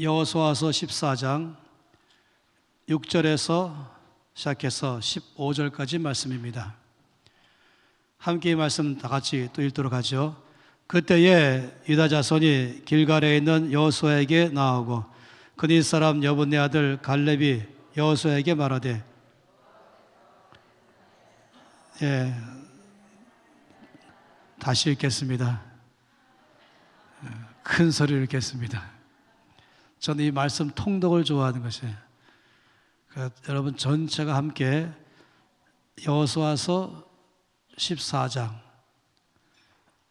여호수아서 14장 6절에서 시작해서 15절까지 말씀입니다. 함께 이 말씀 다 같이 또 읽도록 하죠. 그때에 유다 자손이 길갈에 있는 여호수아에게 나오고 그니 사람 여분네 아들 갈렙이 여호수아에게 말하되, 다시 읽겠습니다. 큰 소리를 읽겠습니다. 저는 이 말씀 통독을 좋아하는 것이에요. 여러분 전체가 함께 여호수아서 14장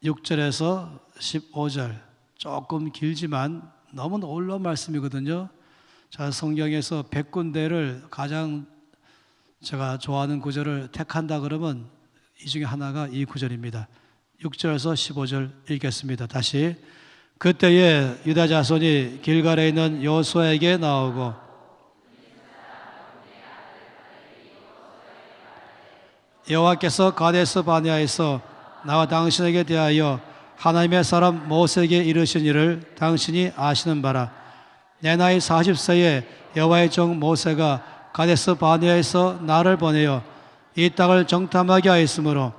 6절에서 15절, 조금 길지만 너무 놀라운 말씀이거든요. 제가 성경에서 100군데를 가장 제가 좋아하는 구절을 택한다 그러면 이 중에 하나가 이 구절입니다. 6절에서 15절 읽겠습니다. 다시. 그때에 유다 자손이 길갈에 있는 여호수아에게 나오고 여호와께서 가데스 바네아에서 나와 당신에게 대하여 하나님의 사람 모세에게 이르신 일을 당신이 아시는 바라. 내 나이 40세에 여호와의 종 모세가 가데스 바네아에서 나를 보내어 이 땅을 정탐하게 하였으므로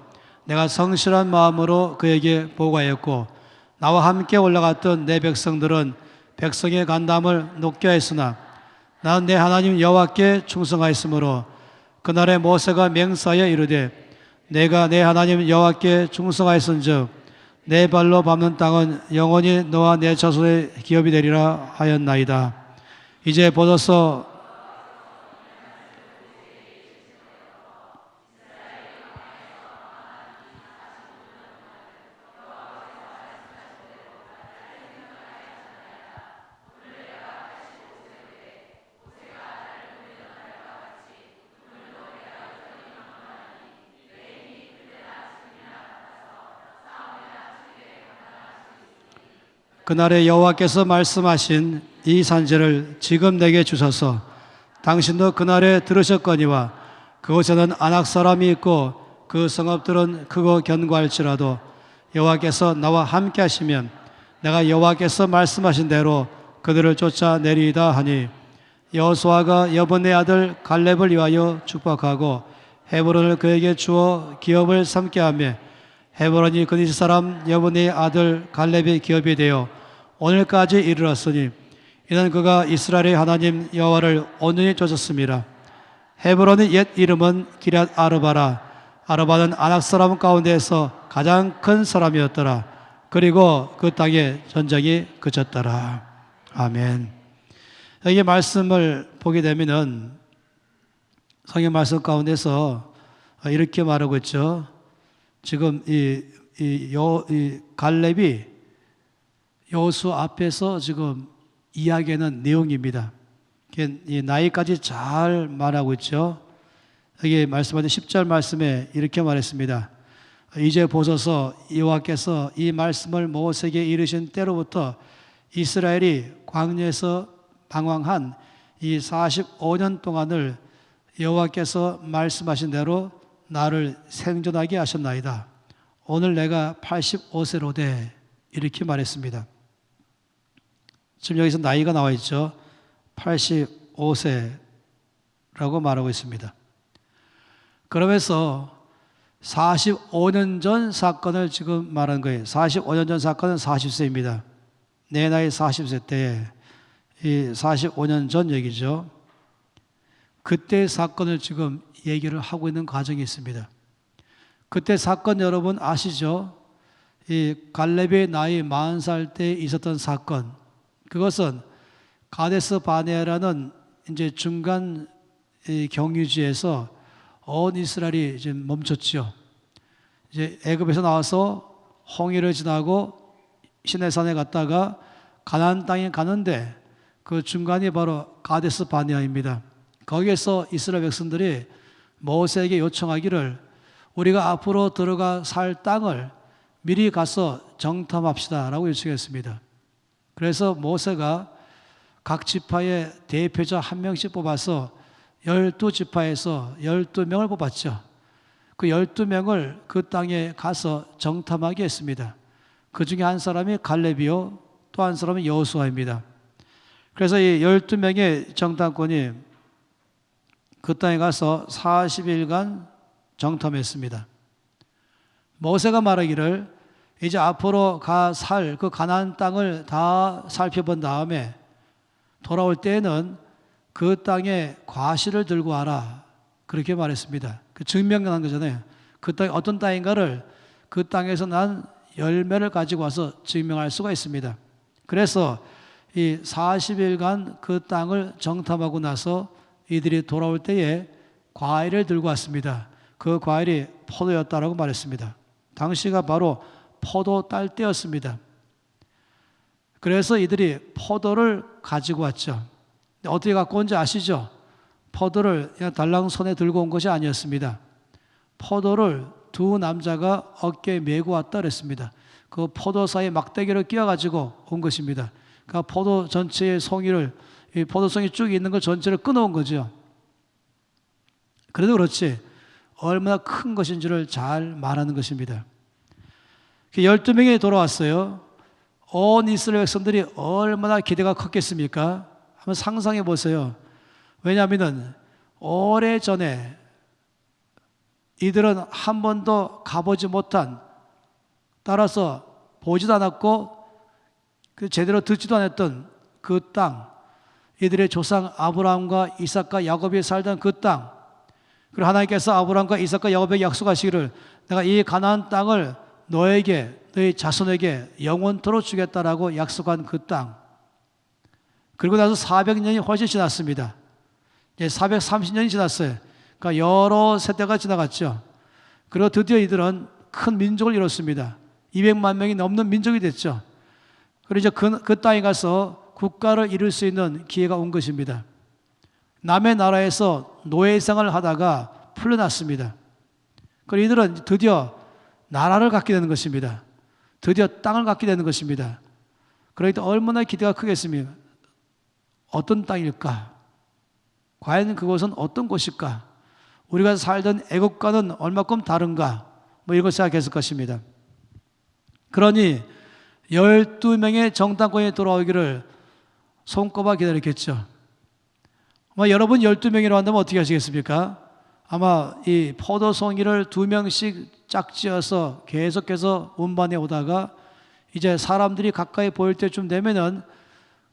내가 성실한 마음으로 그에게 보고하였고 나와 함께 올라갔던 내 백성들은 백성의 간담을 높게 하였으나 나는 내 하나님 여호와께 충성하였으므로 그날에 모세가 맹세하여 이르되 내가 내 하나님 여호와께 충성하였은즉 내 발로 밟는 땅은 영원히 너와 내 자손의 기업이 되리라 하였나이다. 이제 보소서 그날에 여호와께서 말씀하신 이 산지를 지금 내게 주소서. 당신도 그날에 들으셨거니와 그곳에는 아낙 사람이 있고 그 성읍들은 크고 견고할지라도 여호와께서 나와 함께 하시면 내가 여호와께서 말씀하신 대로 그들을 쫓아내리이다 하니 여호수아가 여분네 아들 갈렙을 위하여 축복하고 헤브론을 그에게 주어 기업을 삼게 하며 헤브론이 그니스 사람 여분네 아들 갈렙의 기업이 되어 오늘까지 이르렀으니 이는 그가 이스라엘의 하나님 여호와를 온전히 쫓았습니다. 헤브론의 옛 이름은 기럇 아르바라. 아르바는 아낙 사람 가운데에서 가장 큰 사람이었더라. 그리고 그 땅에 전쟁이 그쳤더라. 아멘. 여기 말씀을 보게 되면은 성경 말씀 가운데서 이렇게 말하고 있죠. 지금 이 갈렙이 여호수 앞에서 지금 이야기하는 내용입니다. 이 나이까지 잘 말하고 있죠. 여기 말씀하신 10절 말씀에 이렇게 말했습니다. 이제 보소서 여호와께서 이 말씀을 모세에게 이르신 때로부터 이스라엘이 광야에서 방황한 이 45년 동안을 여호와께서 말씀하신 대로 나를 생존하게 하셨나이다. 오늘 내가 85세로 돼. 이렇게 말했습니다. 지금 여기서 나이가 나와 있죠. 85세라고 말하고 있습니다. 그러면서 45년 전 사건을 지금 말한 거예요. 45년 전 사건은 40세입니다. 내 나이 40세 때에 이 45년 전 얘기죠. 그때 사건을 지금 얘기를 하고 있는 과정이 있습니다. 그때 사건 여러분 아시죠? 이 갈렙의 나이 40살 때 있었던 사건, 그것은 가데스 바네아라는 이제 중간 경유지에서 온 이스라엘이 이제 멈췄죠. 이제 애굽에서 나와서 홍해를 지나고 시내산에 갔다가 가나안 땅에 가는데 그 중간이 바로 가데스 바네아입니다. 거기에서 이스라엘 백성들이 모세에게 요청하기를 우리가 앞으로 들어가 살 땅을 미리 가서 정탐합시다 라고 요청했습니다. 그래서 모세가 각 지파의 대표자 한 명씩 뽑아서 12지파에서 12명을 뽑았죠. 그 12명을 그 땅에 가서 정탐하게 했습니다. 그 중에 한 사람이 갈렙이요, 또 한 사람은 여호수아입니다. 그래서 이 12명의 정탐꾼이 그 땅에 가서 40일간 정탐했습니다. 모세가 말하기를 이제 앞으로 살 그 가나안 땅을 다 살펴본 다음에 돌아올 때에는 그 땅에 과실을 들고 와라. 그렇게 말했습니다. 그 증명한 거잖아요. 그 땅이 어떤 땅인가를 그 땅에서 난 열매를 가지고 와서 증명할 수가 있습니다. 그래서 이 40일간 그 땅을 정탐하고 나서 이들이 돌아올 때에 과일을 들고 왔습니다. 그 과일이 포도였다라고 말했습니다. 당시가 바로 포도 딸 때였습니다. 그래서 이들이 포도를 가지고 왔죠. 어떻게 갖고 온지 아시죠? 포도를 그냥 달랑 손에 들고 온 것이 아니었습니다. 포도를 두 남자가 어깨에 메고 왔다 그랬습니다. 그 포도 사이에 막대기를 끼워가지고 온 것입니다. 그러니까 포도 전체의 송이를, 이 포도송이 쭉 있는 걸 전체를 끊어온 거죠. 그래도 그렇지 얼마나 큰 것인지를 잘 말하는 것입니다. 12명이 돌아왔어요. 온 이스라엘 백성들이 얼마나 기대가 컸겠습니까? 한번 상상해 보세요. 왜냐하면 오래전에 이들은 한 번도 가보지 못한, 따라서 보지도 않았고 제대로 듣지도 않았던 그 땅, 이들의 조상 아브라함과 이삭과 야곱이 살던 그 땅, 그리고 하나님께서 아브라함과 이삭과 야곱에게 약속하시기를 내가 이 가나안 땅을 너에게, 너희 자손에게 영원토록 주겠다라고 약속한 그 땅. 그리고 나서 400년이 훨씬 지났습니다. 이제 430년이 지났어요. 그러니까 여러 세대가 지나갔죠. 그리고 드디어 이들은 큰 민족을 이뤘습니다. 200만 명이 넘는 민족이 됐죠. 그리고 이제 그 땅에 가서 국가를 이룰 수 있는 기회가 온 것입니다. 남의 나라에서 노예 생활을 하다가 풀려났습니다. 그리고 이들은 드디어 나라를 갖게 되는 것입니다. 드디어 땅을 갖게 되는 것입니다. 그러니까 얼마나 기대가 크겠습니까? 어떤 땅일까? 과연 그곳은 어떤 곳일까? 우리가 살던 애국과는 얼마큼 다른가? 이걸 생각했을 것입니다. 그러니 12명의 정탐꾼이 돌아오기를 손꼽아 기다렸겠죠. 여러분 12명이라고 한다면 어떻게 하시겠습니까? 아마 이 포도송이를 2명씩 짝지어서 계속해서 운반해 오다가 이제 사람들이 가까이 보일 때쯤 되면은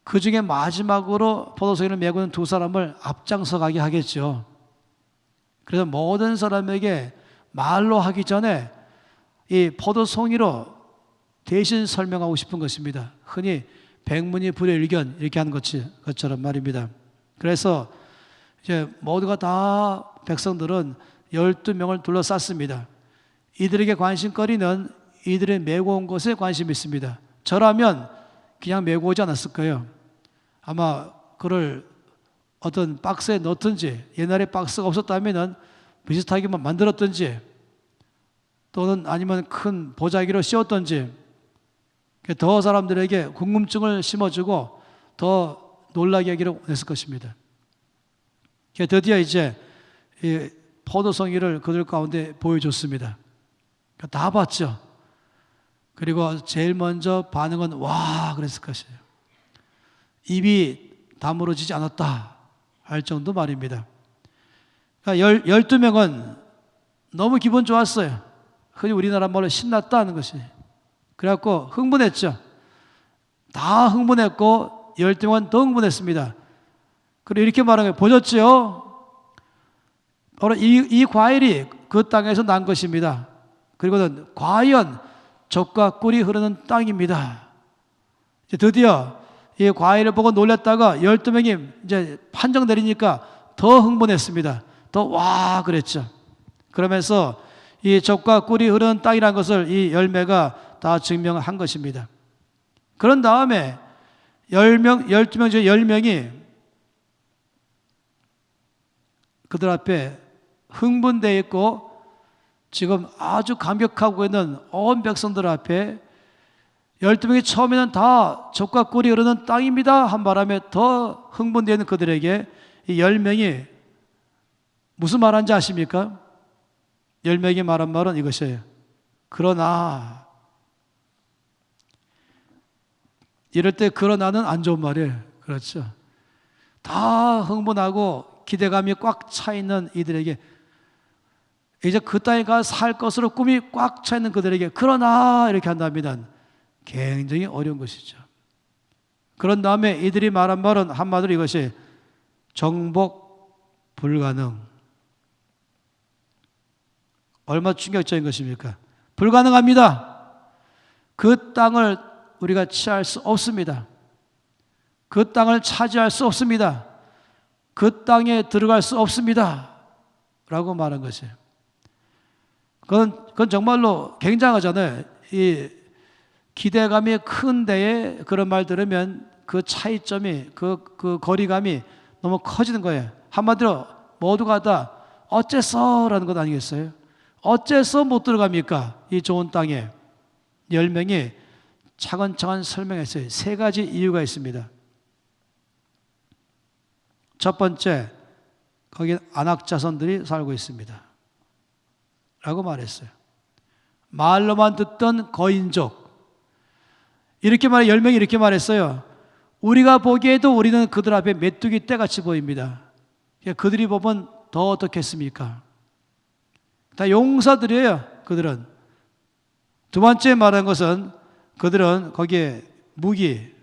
그 중에 마지막으로 포도송이를 메고 있는 두 사람을 앞장서 가게 하겠죠. 그래서 모든 사람에게 말로 하기 전에 이 포도송이로 대신 설명하고 싶은 것입니다. 흔히 백문이 불여일견 이렇게 하는 것처럼 말입니다. 그래서 이제 모두가 다 백성들은 12명을 둘러쌌습니다. 이들에게 관심거리는 이들의 메고 온 것에 관심이 있습니다. 저라면 그냥 메고 오지 않았을 거예요. 아마 그를 어떤 박스에 넣든지, 옛날에 박스가 없었다면 비슷하게만 만들었든지, 또는 아니면 큰 보자기로 씌웠든지, 더 사람들에게 궁금증을 심어주고 더 놀라게 하기를 원했을 것입니다. 드디어 이제 이 포도송이를 그들 가운데 보여줬습니다. 다 봤죠. 그리고 제일 먼저 반응은 와 그랬을 것이에요. 입이 다물어지지 않았다 할 정도 말입니다. 그러니까 12명은 너무 기분 좋았어요. 흔히 우리나라 말로 신났다는 것이. 그래갖고 흥분했죠. 다 흥분했고 12명은 더 흥분했습니다. 그리고 이렇게 말한 거예요. 보셨지요? 바로 이 과일이 그 땅에서 난 것입니다. 그리고는 과연 젖과 꿀이 흐르는 땅입니다. 이제 드디어 이 과일을 보고 놀랐다가 12명이 이제 판정 내리니까 더 흥분했습니다. 더 와 그랬죠. 그러면서 이 젖과 꿀이 흐르는 땅이라는 것을 이 열매가 다 증명한 것입니다. 그런 다음에 12명 중에 10명이 그들 앞에 흥분되어 있고 지금 아주 감격하고 있는 온 백성들 앞에 12명이 처음에는 다 젖과 꿀이 흐르는 땅입니다 한 바람에 더 흥분되어 있는 그들에게 이 10명이 무슨 말한지 아십니까? 10명이 말한 말은 이것이에요. 그러나, 이럴 때 그러나는 안 좋은 말이에요. 그렇죠. 다 흥분하고 기대감이 꽉 차 있는 이들에게, 이제 그 땅에 가서 살 것으로 꿈이 꽉 차 있는 그들에게 그러나 이렇게 한다면 굉장히 어려운 것이죠. 그런 다음에 이들이 말한 말은 한마디로 이것이 정복 불가능. 얼마나 충격적인 것입니까? 불가능합니다. 그 땅을 우리가 취할 수 없습니다. 그 땅을 차지할 수 없습니다. 그 땅에 들어갈 수 없습니다. 라고 말한 것이에요. 그건 정말로 굉장하잖아요. 이 기대감이 큰 데에 그런 말 들으면 그 차이점이, 그 거리감이 너무 커지는 거예요. 한마디로 모두가 다 어째서 라는 것 아니겠어요? 어째서 못 들어갑니까? 이 좋은 땅에. 10명이 차근차근 설명했어요. 3가지 이유가 있습니다. 첫 번째, 거기 안악자손들이 살고 있습니다. 라고 말했어요. 말로만 듣던 거인족. 이렇게 말해, 10명이 이렇게 말했어요. 우리가 보기에도 우리는 그들 앞에 메뚜기 떼같이 보입니다. 그들이 보면 더 어떻겠습니까? 다 용사들이에요, 그들은. 두 번째 말한 것은 그들은 거기에 무기,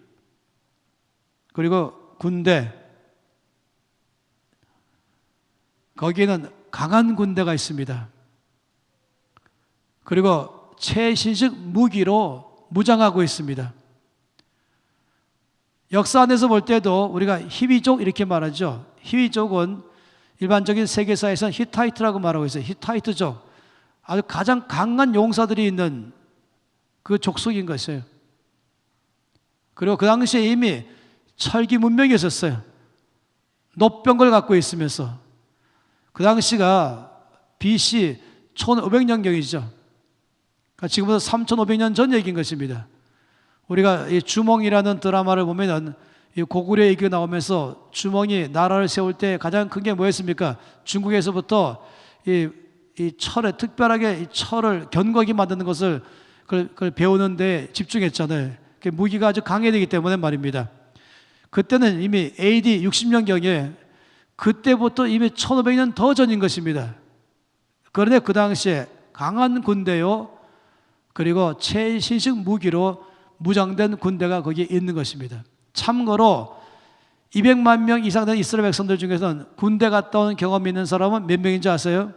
그리고 군대, 거기에는 강한 군대가 있습니다. 그리고 최신식 무기로 무장하고 있습니다. 역사 안에서 볼 때도 우리가 히위족 이렇게 말하죠. 히위족은 일반적인 세계사에서는 히타이트라고 말하고 있어요. 히타이트족. 아주 가장 강한 용사들이 있는 그 족속인 것이에요. 그리고 그 당시에 이미 철기 문명이 있었어요. 노병을 갖고 있으면서. 그 당시가 BC 1500년경이죠. 그러니까 지금부터 3500년 전 얘기인 것입니다. 우리가 이 주몽이라는 드라마를 보면은 이 고구려 얘기가 나오면서 주몽이 나라를 세울 때 가장 큰 게 뭐였습니까? 중국에서부터 이 철에, 특별하게 이 철을 견고하게 만드는 것을 그걸 배우는데 집중했잖아요. 무기가 아주 강해되기 때문에 말입니다. 그때는 이미 AD 60년경에 그때부터 이미 1500년 더 전인 것입니다. 그런데 그 당시에 강한 군대요, 그리고 최신식 무기로 무장된 군대가 거기에 있는 것입니다. 참고로 200만 명 이상 된 이스라엘 백성들 중에서는 군대 갔다 온 경험이 있는 사람은 몇 명인지 아세요?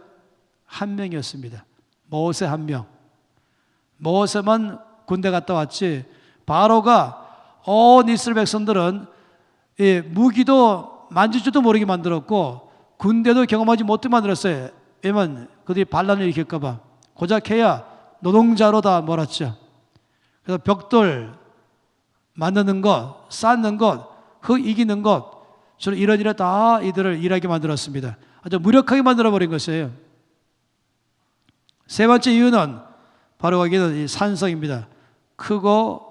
1명이었습니다. 모세 1명. 모세만 군대 갔다 왔지, 바로가 온 이스라엘 백성들은 무기도 만질 줄도 모르게 만들었고 군대도 경험하지 못해 만들었어요. 왜냐면 그들이 반란을 일으킬까 봐. 고작 해야 노동자로 다 몰았죠. 그래서 벽돌 만드는 것, 쌓는 것, 흙 이기는 것, 주로 이런 일에 다 이들을 일하게 만들었습니다. 아주 무력하게 만들어버린 것이에요. 세 번째 이유는 바로 거기는 이 산성입니다. 크고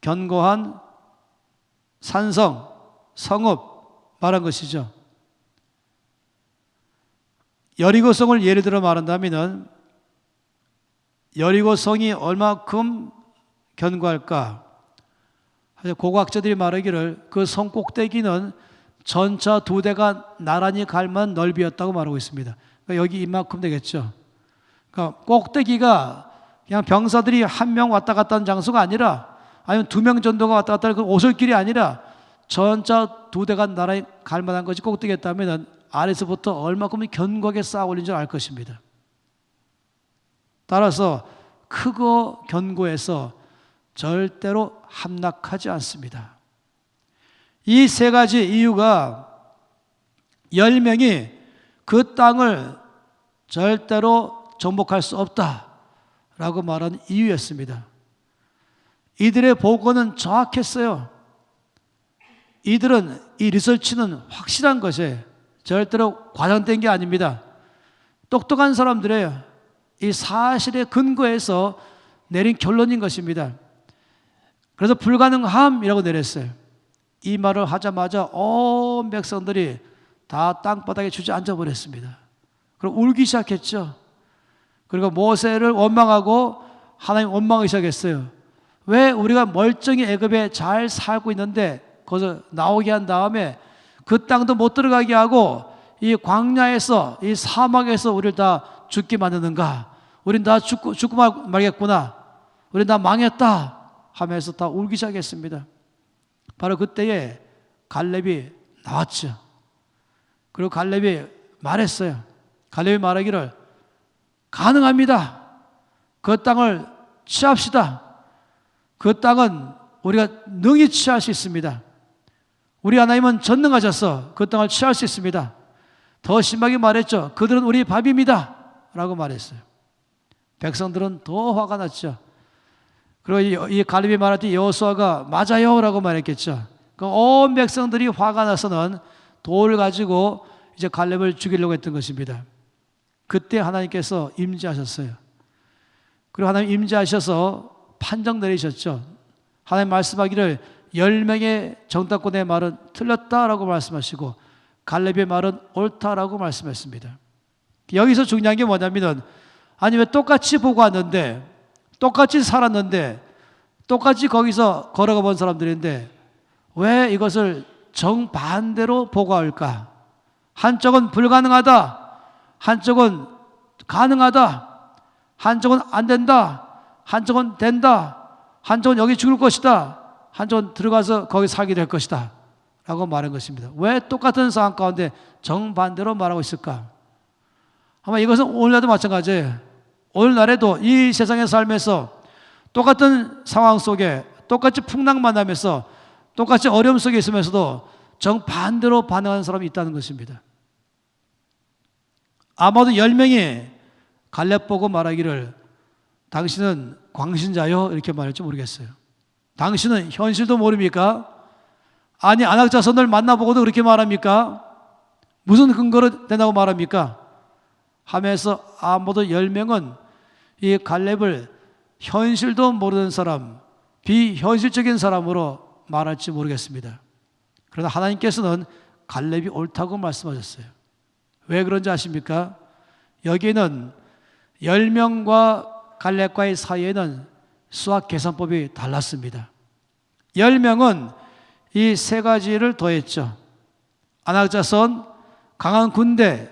견고한 산성, 성읍 말한 것이죠. 여리고성을 예를 들어 말한다면 여리고성이 얼마큼 견고할까? 고고학자들이 말하기를 그 성 꼭대기는 전차 2대가 나란히 갈 만한 넓이였다고 말하고 있습니다. 그러니까 여기 이만큼 되겠죠. 그러니까 꼭대기가 그냥 병사들이 1명 왔다 갔다 하는 장소가 아니라, 아니면 2명 정도가 왔다 갔다 하는 그 오솔길이 아니라 전차 2대가 나란히 갈 만한 것이 꼭대기였다면 아래서부터 얼마큼 견고하게 쌓아 올린 줄 알 것입니다. 따라서 크고 견고해서 절대로 함락하지 않습니다. 이 3가지 이유가 10명이 그 땅을 절대로 정복할 수 없다라고 말한 이유였습니다. 이들의 보고는 정확했어요. 이들은 이 리서치는 확실한 것이에요. 절대로 과장된 게 아닙니다. 똑똑한 사람들이에요. 이 사실에 근거해서 내린 결론인 것입니다. 그래서 불가능함이라고 내렸어요. 이 말을 하자마자 온 백성들이 다 땅바닥에 주저앉아 버렸습니다. 그리고 울기 시작했죠. 그리고 모세를 원망하고 하나님 원망하기 시작했어요. 왜 우리가 멀쩡히 애굽에 잘 살고 있는데 거기서 나오게 한 다음에 그 땅도 못 들어가게 하고 이 광야에서 이 사막에서 우리를 다 죽게 만드는가? 우린 다 죽고 말겠구나. 우린 다 망했다 하면서 다 울기 시작했습니다. 바로 그때에 갈렙이 나왔죠. 그리고 갈렙이 말했어요. 갈렙이 말하기를 가능합니다. 그 땅을 취합시다. 그 땅은 우리가 능히 취할 수 있습니다. 우리 하나님은 전능하셔서 그 땅을 취할 수 있습니다. 더 심하게 말했죠. 그들은 우리 밥입니다 라고 말했어요. 백성들은 더 화가 났죠. 그리고 이 갈렙이 말할 때 여호수아가 맞아요 라고 말했겠죠. 그 온 백성들이 화가 나서는 돌을 가지고 이제 갈렙을 죽이려고 했던 것입니다. 그때 하나님께서 임재하셨어요. 그리고 하나님 임재하셔서 판정 내리셨죠. 하나님 말씀하기를 10명의 정탐꾼의 말은 틀렸다라고 말씀하시고 갈렙의 말은 옳다라고 말씀했습니다. 여기서 중요한 게 뭐냐면 아니 왜 똑같이 보고 왔는데 똑같이 살았는데 똑같이 거기서 걸어가 본 사람들인데 왜 이것을 정반대로 보고 올까? 한쪽은 불가능하다, 한쪽은 가능하다, 한쪽은 안 된다, 한쪽은 된다, 한쪽은 여기 죽을 것이다, 한쪽은 들어가서 거기 살게 될 것이다 라고 말한 것입니다. 왜 똑같은 상황 가운데 정반대로 말하고 있을까? 아마 이것은 오늘날도 마찬가지예요. 오늘날에도 이 세상에 살면서 똑같은 상황 속에 똑같이 풍랑 만나면서 똑같이 어려움 속에 있으면서도 정반대로 반응하는 사람이 있다는 것입니다. 아마도 10명이 갈렙 보고 말하기를 당신은 광신자요? 이렇게 말할지 모르겠어요. 당신은 현실도 모릅니까? 아니 안악자손을 만나보고도 그렇게 말합니까? 무슨 근거로 된다고 말합니까? 하면서 아마도 10명은 이 갈렙을 현실도 모르는 사람, 비현실적인 사람으로 말할지 모르겠습니다. 그러나 하나님께서는 갈렙이 옳다고 말씀하셨어요. 왜 그런지 아십니까? 여기는 10명과 갈렙과의 사이에는 수학 계산법이 달랐습니다. 10명은 이 세 가지를 더했죠. 안악자손, 강한 군대,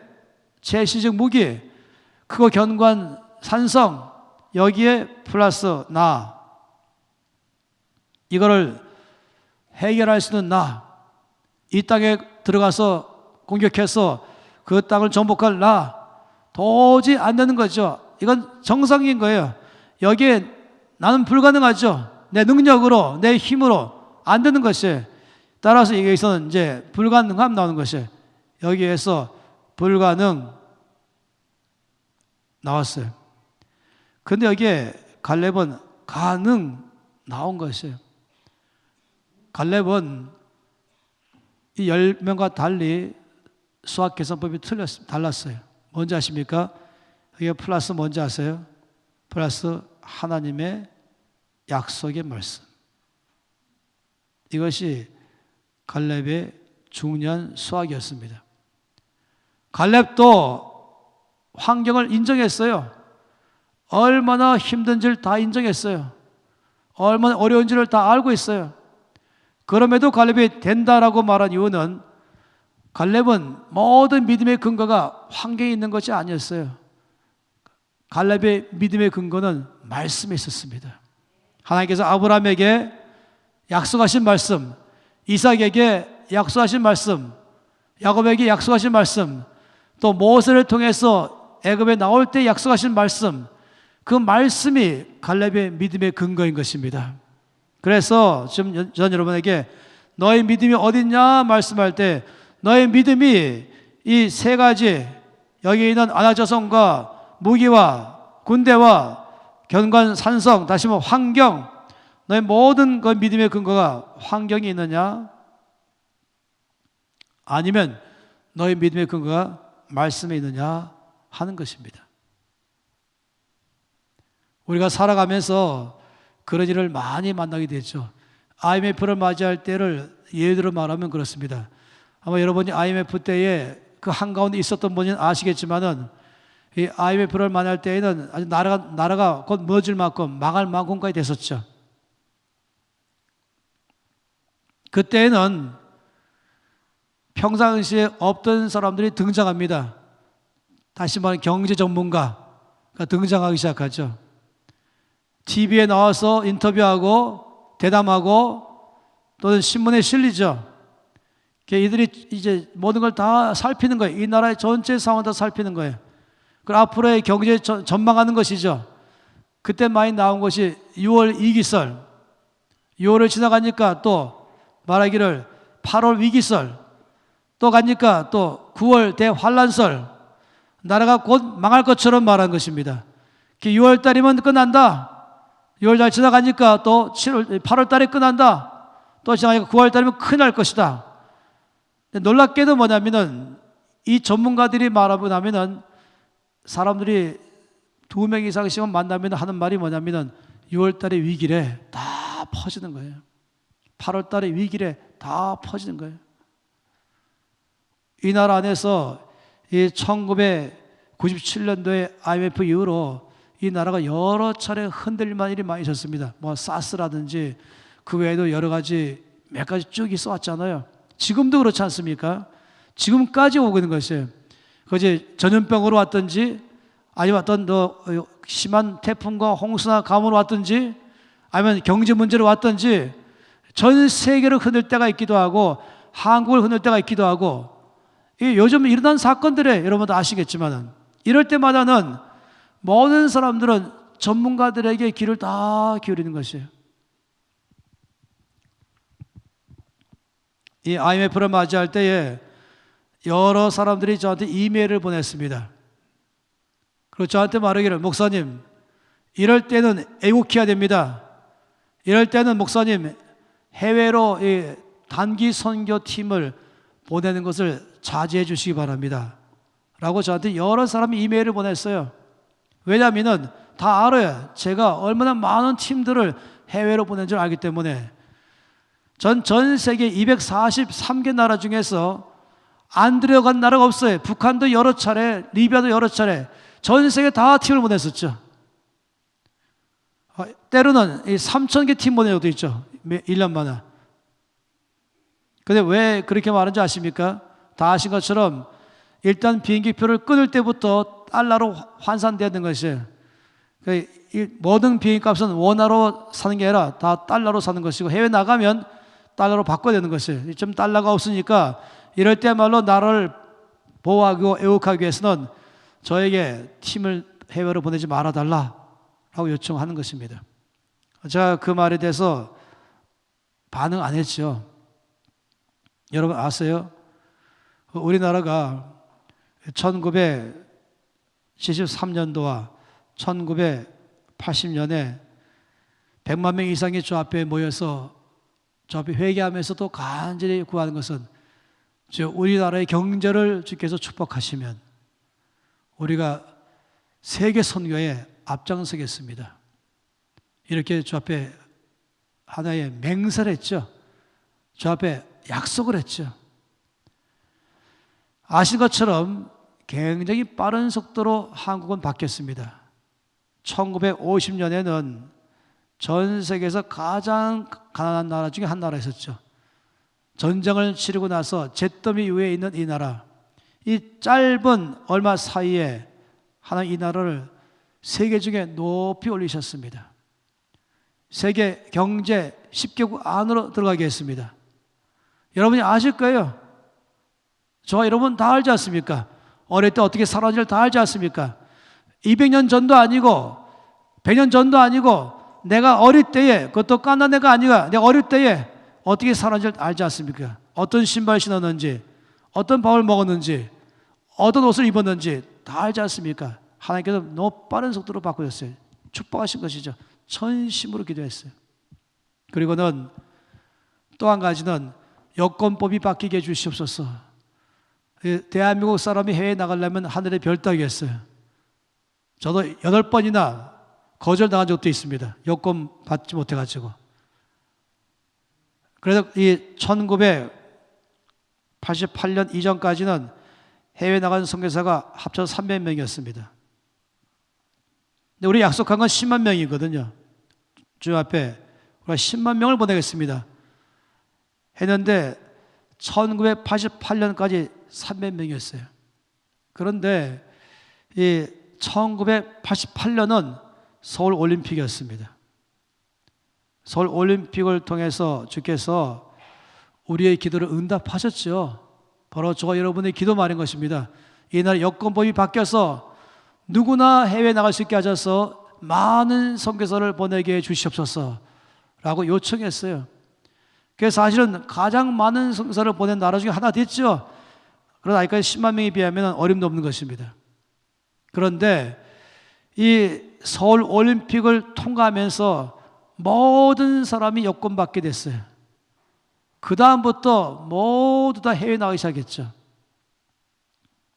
최신식 무기, 크고 견고한 산성, 여기에 플러스 나, 이거를 해결할 수 있는 나, 이 땅에 들어가서 공격해서 그 땅을 정복할 나, 도저히 안 되는 거죠. 이건 정상인 거예요. 여기에 나는 불가능하죠. 내 능력으로, 내 힘으로 안 되는 것이에요. 따라서 여기서는 이제 불가능함 나오는 것이에요. 여기에서 불가능 나왔어요. 근데 여기에 갈렙은 가능 나온 것이에요. 갈렙은 이 10명과 달리 수학 계산법이 달랐어요. 뭔지 아십니까? 여기가 플러스 뭔지 아세요? 플러스 하나님의 약속의 말씀. 이것이 갈렙의 중요한 수학이었습니다. 갈렙도 환경을 인정했어요. 얼마나 힘든지를 다 인정했어요. 얼마나 어려운지를 다 알고 있어요. 그럼에도 갈렙이 된다라고 말한 이유는 갈렙은 모든 믿음의 근거가 환경에 있는 것이 아니었어요. 갈렙의 믿음의 근거는 말씀에 있었습니다. 하나님께서 아브라함에게 약속하신 말씀, 이삭에게 약속하신 말씀, 야곱에게 약속하신 말씀, 또 모세를 통해서 애굽에 나올 때 약속하신 말씀, 그 말씀이 갈렙의 믿음의 근거인 것입니다. 그래서 지금 전 여러분에게 너의 믿음이 어딨냐 말씀할 때 너의 믿음이 이 세 가지, 여기 있는 안악자손과 무기와 군대와 견고한 산성, 다시 말해 환경, 너의 모든 그 믿음의 근거가 환경이 있느냐? 아니면 너의 믿음의 근거가 말씀에 있느냐 하는 것입니다. 우리가 살아가면서 그런 일을 많이 만나게 되죠. IMF를 맞이할 때를 예를 들어 말하면 그렇습니다. 아마 여러분이 IMF 때에 그 한가운데 있었던 분은 아시겠지만은 이 IMF를 만날 때에는 아주 나라가 곧 무너질 만큼 망할 만큼까지 됐었죠. 그때는 평상시에 없던 사람들이 등장합니다. 다시 말하면 경제 전문가가 등장하기 시작하죠. TV에 나와서 인터뷰하고 대담하고 또는 신문에 실리죠. 이들이 이제 모든 걸 다 살피는 거예요. 이 나라의 전체 상황을 다 살피는 거예요. 그리고 앞으로의 경제 전망하는 것이죠. 그때 많이 나온 것이 6월 위기설, 6월을 지나가니까 또 말하기를 8월 위기설, 또 가니까 또 9월 대환란설, 나라가 곧 망할 것처럼 말한 것입니다. 6월 달이면 끝난다. 6월 달 지나가니까 또 8월 달에 끝난다. 또 지나가니까 9월 달이면 큰일 날 것이다. 놀랍게도 뭐냐면은 이 전문가들이 말하고 나면은 사람들이 2명 이상씩만 만나면 하는 말이 뭐냐면은 6월 달에 위기래 다 퍼지는 거예요. 8월 달에 위기래 다 퍼지는 거예요. 이 나라 안에서 이 1997년도에 IMF 이후로 이 나라가 여러 차례 흔들릴만 일이 많이 있었습니다. 뭐 사스라든지 그 외에도 여러 가지 몇 가지 쭉 있어왔잖아요. 지금도 그렇지 않습니까? 지금까지 오고 있는 것이에요. 그것이 전염병으로 왔든지 아니면 어떤 더 심한 태풍과 홍수나 가뭄으로 왔든지 아니면 경제 문제로 왔든지 전 세계를 흔들 때가 있기도 하고 한국을 흔들 때가 있기도 하고 요즘 일어난 사건들에 여러분도 아시겠지만 이럴 때마다는 모든 사람들은 전문가들에게 귀를 다 기울이는 것이에요. 이 IMF를 맞이할 때에 여러 사람들이 저한테 이메일을 보냈습니다. 그리고 저한테 말하기를 목사님 이럴 때는 애국해야 됩니다. 이럴 때는 목사님 해외로 이 단기 선교팀을 보내는 것을 자제해 주시기 바랍니다. 라고 저한테 여러 사람이 이메일을 보냈어요. 왜냐하면 다 알아요. 제가 얼마나 많은 팀들을 해외로 보낸 줄 알기 때문에 전 세계 243개 나라 중에서 안 들어간 나라가 없어요. 북한도 여러 차례, 리비아도 여러 차례, 전 세계 다 팀을 보냈었죠. 때로는 3,000개 팀 보낸 적도 있죠. 1년마다. 근데 왜 그렇게 말하는지 아십니까? 다 아신 것처럼 일단 비행기표를 끊을 때부터 달러로 환산되는 것이에요. 모든 비행값은 원화로 사는 게 아니라 다 달러로 사는 것이고 해외 나가면 달러로 바꿔야 되는 것이에요. 좀 달러가 없으니까 이럴 때말로 나라를 보호하고 애국하기 위해서는 저에게 팀을 해외로 보내지 말아달라라고 요청하는 것입니다. 제가 그 말에 대해서 반응 안 했죠. 여러분 아세요? 우리나라가 1973년도와 1980년에 100만 명 이상이 저 앞에 모여서 저 앞에 회개하면서 또 간절히 구하는 것은 우리나라의 경제를 주께서 축복하시면 우리가 세계 선교에 앞장서겠습니다. 이렇게 저 앞에 하나의 맹세를 했죠. 저 앞에 약속을 했죠. 아신 것처럼 굉장히 빠른 속도로 한국은 바뀌었습니다. 1950년에는 전 세계에서 가장 가난한 나라 중에 한 나라였었죠. 전쟁을 치르고 나서 잿더미 위에 있는 이 나라, 이 짧은 얼마 사이에 하나님 이 나라를 세계 중에 높이 올리셨습니다. 세계 경제 10개국 안으로 들어가게 했습니다. 여러분이 아실 거예요. 저와 여러분 다 알지 않습니까? 어릴 때 어떻게 살았는지를 다 알지 않습니까? 200년 전도 아니고 100년 전도 아니고 내가 어릴 때에, 그것도 깐난 애가 아니라 내가 어릴 때에 어떻게 살았는지를 알지 않습니까? 어떤 신발 신었는지, 어떤 밥을 먹었는지, 어떤 옷을 입었는지 다 알지 않습니까? 하나님께서 너무 빠른 속도로 바꾸셨어요. 축복하신 것이죠. 전심으로 기도했어요. 그리고는 또 한 가지는 여권법이 바뀌게 해주시옵소서. 대한민국 사람이 해외에 나가려면 하늘의 별 따기였어요. 저도 8번이나 거절당한 적도 있습니다. 여권 받지 못해가지고. 그래서 이 1988년 이전까지는 해외 나간 선교사가 합쳐서 300명이었습니다. 근데 우리 약속한 건 10만 명이거든요. 주 앞에 우리가 10만 명을 보내겠습니다. 했는데 1988년까지 300명이었어요. 그런데 이 1988년은 서울 올림픽이었습니다. 서울 올림픽을 통해서 주께서 우리의 기도를 응답하셨죠. 바로 저와 여러분의 기도 말인 것입니다. 이날 여권법이 바뀌어서 누구나 해외에 나갈 수 있게 하셔서 많은 선교사를 보내게 해 주시옵소서 라고 요청했어요. 그래서 사실은 가장 많은 선교사를 보낸 나라 중에 하나 됐죠. 그러나 아직까지 10만 명에 비하면 어림도 없는 것입니다. 그런데 이 서울 올림픽을 통과하면서 모든 사람이 여권 받게 됐어요. 그 다음부터 모두 다 해외 나가기 시작했죠.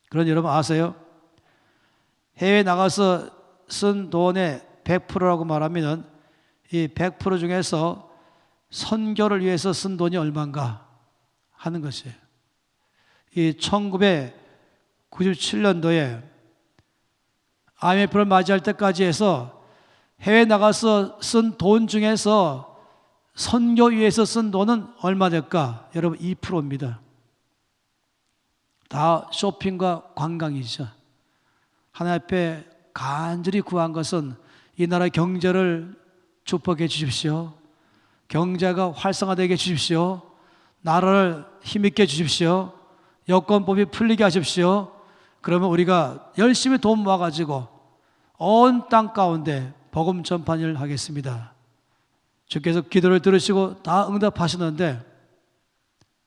그런 여러분 아세요? 해외 나가서 쓴 돈의 100%라고 말하면 이 100% 중에서 선교를 위해서 쓴 돈이 얼마인가 하는 것이에요. 이 1997년도에 IMF를 맞이할 때까지 해서 해외 나가서 쓴 돈 중에서 선교 위해서 쓴 돈은 얼마 될까? 여러분 2%입니다. 다 쇼핑과 관광이죠. 하나님 앞에 간절히 구한 것은 이 나라의 경제를 축복해 주십시오. 경제가 활성화되게 해 주십시오. 나라를 힘있게 해 주십시오. 여권법이 풀리게 하십시오. 그러면 우리가 열심히 돈 모아가지고 온 땅 가운데 복음 전파를 하겠습니다. 주께서 기도를 들으시고 다 응답하시는데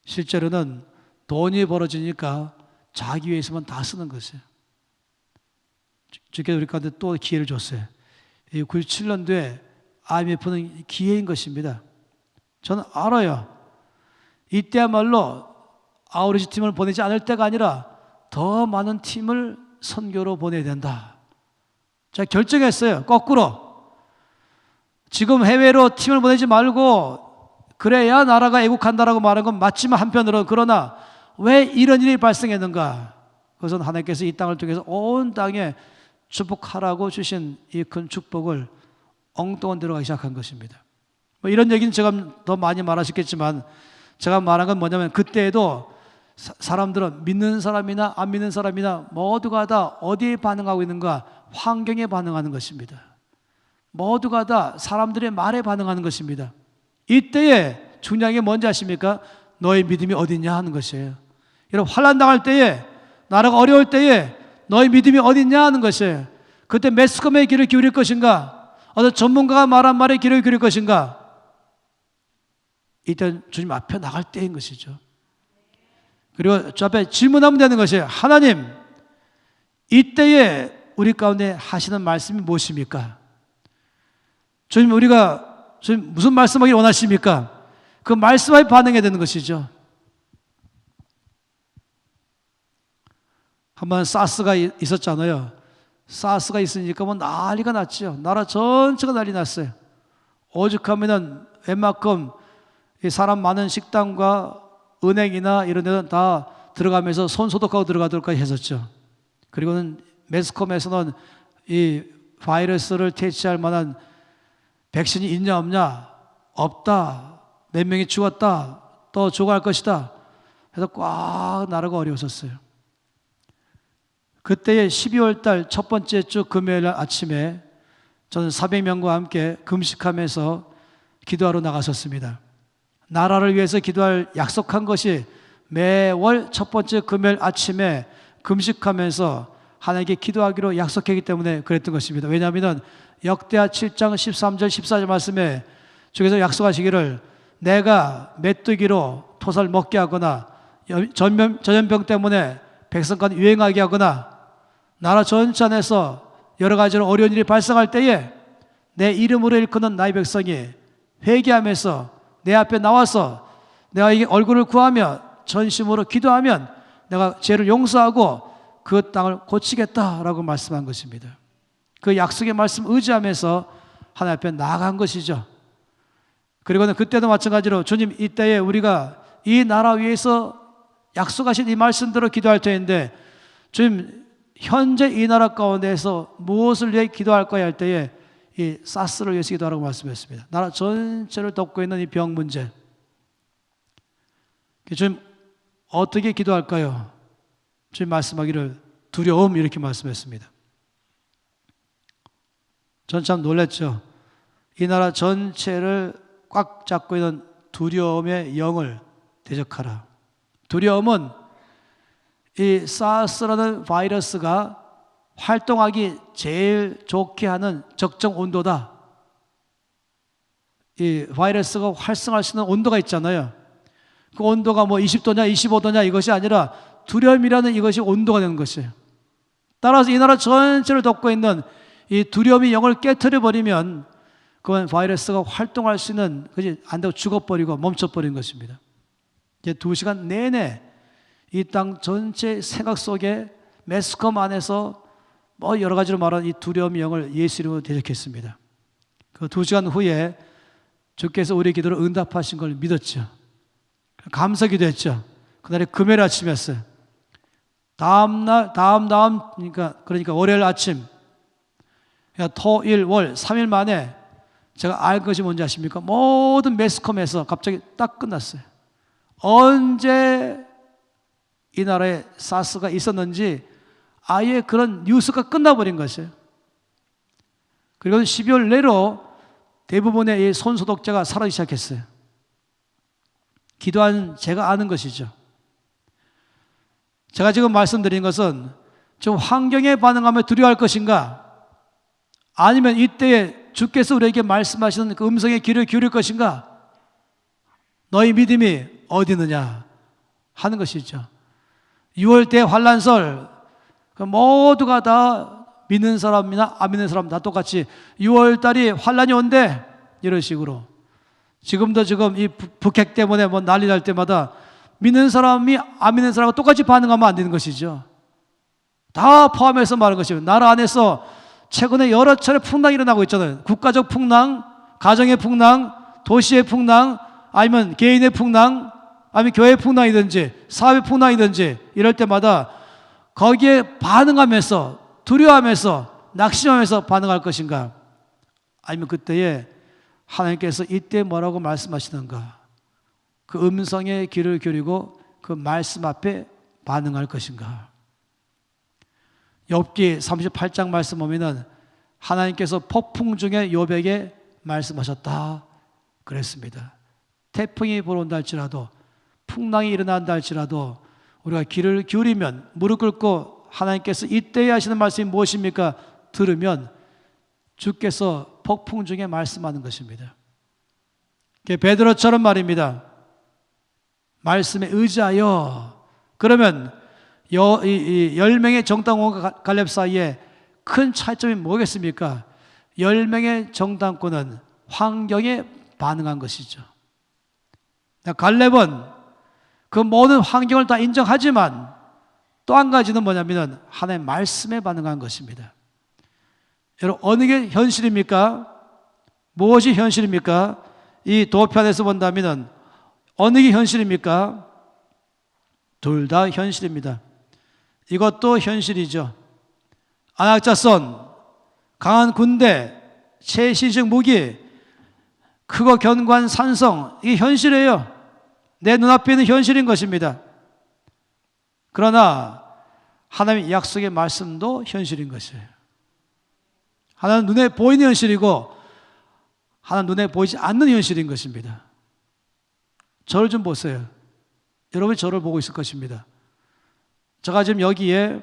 실제로는 돈이 벌어지니까 자기 위해서만 다 쓰는 것이에요. 주께서 우리 가운데 또 기회를 줬어요. 97년도에 IMF는 기회인 것입니다. 저는 알아요. 이때야말로 아우리지 팀을 보내지 않을 때가 아니라 더 많은 팀을 선교로 보내야 된다. 제가 결정했어요. 거꾸로. 지금 해외로 팀을 보내지 말고 그래야 나라가 애국한다라고 말하는 건 맞지만 한편으로는 그러나 왜 이런 일이 발생했는가? 그것은 하나님께서 이 땅을 통해서 온 땅에 축복하라고 주신 이 큰 축복을 엉뚱한 데로 가기 시작한 것입니다. 뭐 이런 얘기는 제가 더 많이 말하셨겠지만 제가 말한 건 뭐냐면 그때에도 사람들은 믿는 사람이나 안 믿는 사람이나 모두가 다 어디에 반응하고 있는가? 환경에 반응하는 것입니다. 모두가 다 사람들의 말에 반응하는 것입니다. 이때에 중요한 게 뭔지 아십니까? 너의 믿음이 어디 있냐 하는 것이에요. 여러분 환난 당할 때에 나라가 어려울 때에 너의 믿음이 어디 있냐 하는 것이에요. 그때 매스컴에 귀를 기울일 것인가? 어떤 전문가가 말한 말에 귀를 기울일 것인가? 이때 주님 앞에 나갈 때인 것이죠. 그리고 저 앞에 질문하면 되는 것이에요. 하나님, 이때에 우리 가운데 하시는 말씀이 무엇입니까? 주님, 주님 무슨 말씀하기를 원하십니까? 그 말씀에 반응해야 되는 것이죠. 한번 사스가 있었잖아요. 사스가 있으니까 뭐 난리가 났죠. 나라 전체가 난리 났어요. 오죽하면은 웬만큼 사람 많은 식당과 은행이나 이런 데는 다 들어가면서 손 소독하고 들어가도록 했었죠. 그리고는 매스컴에서는 이 바이러스를 퇴치할 만한 백신이 있냐 없냐? 없다. 몇 명이 죽었다. 또 죽어갈 것이다. 해서 꽉 나라가 어려웠었어요. 그때의 12월 달 첫 번째 주 금요일 아침에 저는 400명과 함께 금식하면서 기도하러 나갔었습니다. 나라를 위해서 기도할 약속한 것이 매월 첫 번째 금요일 아침에 금식하면서 하나님께 기도하기로 약속했기 때문에 그랬던 것입니다. 왜냐하면 역대하 7장 13절 14절 말씀에 주께서 약속하시기를 내가 메뚜기로 토사를 먹게 하거나 전염병 때문에 백성간 유행하게 하거나 나라 전체 안에서 여러 가지로 어려운 일이 발생할 때에 내 이름으로 일컫는 나의 백성이 회개하면서 내 앞에 나와서 내가 이 얼굴을 구하며 전심으로 기도하면 내가 죄를 용서하고 그 땅을 고치겠다라고 말씀한 것입니다. 그 약속의 말씀 의지하면서 하나님 앞에 나아간 것이죠. 그리고는 그때도 마찬가지로 주님 이때에 우리가 이 나라 위해서 약속하신 이 말씀대로 기도할 터인데 주님 현재 이 나라 가운데에서 무엇을 위해 기도할 거야 할 때에 이 사스를 위해서 기도하라고 말씀했습니다. 나라 전체를 덮고 있는 이 병 문제. 주님 어떻게 기도할까요? 주님 말씀하기를 두려움 이렇게 말씀했습니다. 전 참 놀랐죠. 이 나라 전체를 꽉 잡고 있는 두려움의 영을 대적하라. 두려움은 이 사스라는 바이러스가 활동하기 제일 좋게 하는 적정 온도다. 이 바이러스가 활성화할 수 있는 온도가 있잖아요. 그 온도가 뭐 20도냐 25도냐 이것이 아니라 두려움이라는 이것이 온도가 되는 것이에요. 따라서 이 나라 전체를 덮고 있는 이 두려움의 영을 깨트려 버리면 그건 바이러스가 활동할 수 있는 것이 안 되고 죽어버리고 멈춰버린 것입니다. 이제 2시간 내내 이 땅 전체 생각 속에 매스컴 안에서 뭐 여러 가지로 말하는 이 두려움의 영을 예수 이름으로 대적했습니다. 그 2시간 후에 주께서 우리 기도를 응답하신 걸 믿었죠. 감사기도 했죠. 그날이 금요일 아침이었어요. 그러니까 월요일 아침, 그러니까 토, 일, 월 3일 만에 제가 알 것이 뭔지 아십니까? 모든 매스컴에서 갑자기 딱 끝났어요. 언제 이 나라에 사스가 있었는지 아예 그런 뉴스가 끝나버린 것이에요. 그리고 12월 내로 대부분의 이 손소독제가 사라지기 시작했어요. 기도한 제가 아는 것이죠. 제가 지금 말씀드린 것은 지금 환경에 반응하며 두려워할 것인가, 아니면 이때에 주께서 우리에게 말씀하시는 그 음성에 귀를 기울일 것인가, 너희 믿음이 어디 있느냐 하는 것이죠. 6월대 환란설, 모두가 다 믿는 사람이나 안 믿는 사람 다 똑같이 6월달이 환란이 온대 이런 식으로. 지금도 지금 이 북핵 때문에 뭐 난리 날 때마다 믿는 사람이 안 믿는 사람과 똑같이 반응하면 안 되는 것이죠. 다 포함해서 말하는 것이죠. 나라 안에서 최근에 여러 차례 풍랑이 일어나고 있잖아요. 국가적 풍랑, 가정의 풍랑, 도시의 풍랑, 아니면 개인의 풍랑, 아니면 교회 풍랑이든지 사회 풍랑이든지 이럴 때마다 거기에 반응하면서 두려워하면서 낙심하면서 반응할 것인가, 아니면 그때에 하나님께서 이때 뭐라고 말씀하시는가, 그 음성에 귀를 기울이고 그 말씀 앞에 반응할 것인가. 욥기 38장 말씀 보면은 하나님께서 폭풍 중에 욥에게 말씀하셨다 그랬습니다. 태풍이 불어온다 할지라도, 풍랑이 일어난다 할지라도 우리가 귀를 기울이면, 무릎 꿇고 하나님께서 이때에 하시는 말씀이 무엇입니까? 들으면 주께서 폭풍 중에 말씀하는 것입니다. 베드로처럼 말입니다. 말씀에 의지하여. 그러면 10명의 정당원과 갈렙 사이에 큰 차이점이 뭐겠습니까? 10명의 정당권은 환경에 반응한 것이죠. 갈렙은 그 모든 환경을 다 인정하지만 또 한 가지는 뭐냐면 하나님의 말씀에 반응한 것입니다. 여러분, 어느 게 현실입니까? 무엇이 현실입니까? 이 도편에서 본다면 어느 게 현실입니까? 둘 다 현실입니다. 이것도 현실이죠. 안악자손, 강한 군대, 최신식 무기, 크고 견고한 산성, 이게 현실이에요. 내 눈앞에 있는 현실인 것입니다. 그러나 하나님의 약속의 말씀도 현실인 것이에요. 하나는 눈에 보이는 현실이고 하나는 눈에 보이지 않는 현실인 것입니다. 저를 좀 보세요. 여러분이 저를 보고 있을 것입니다. 제가 지금 여기에,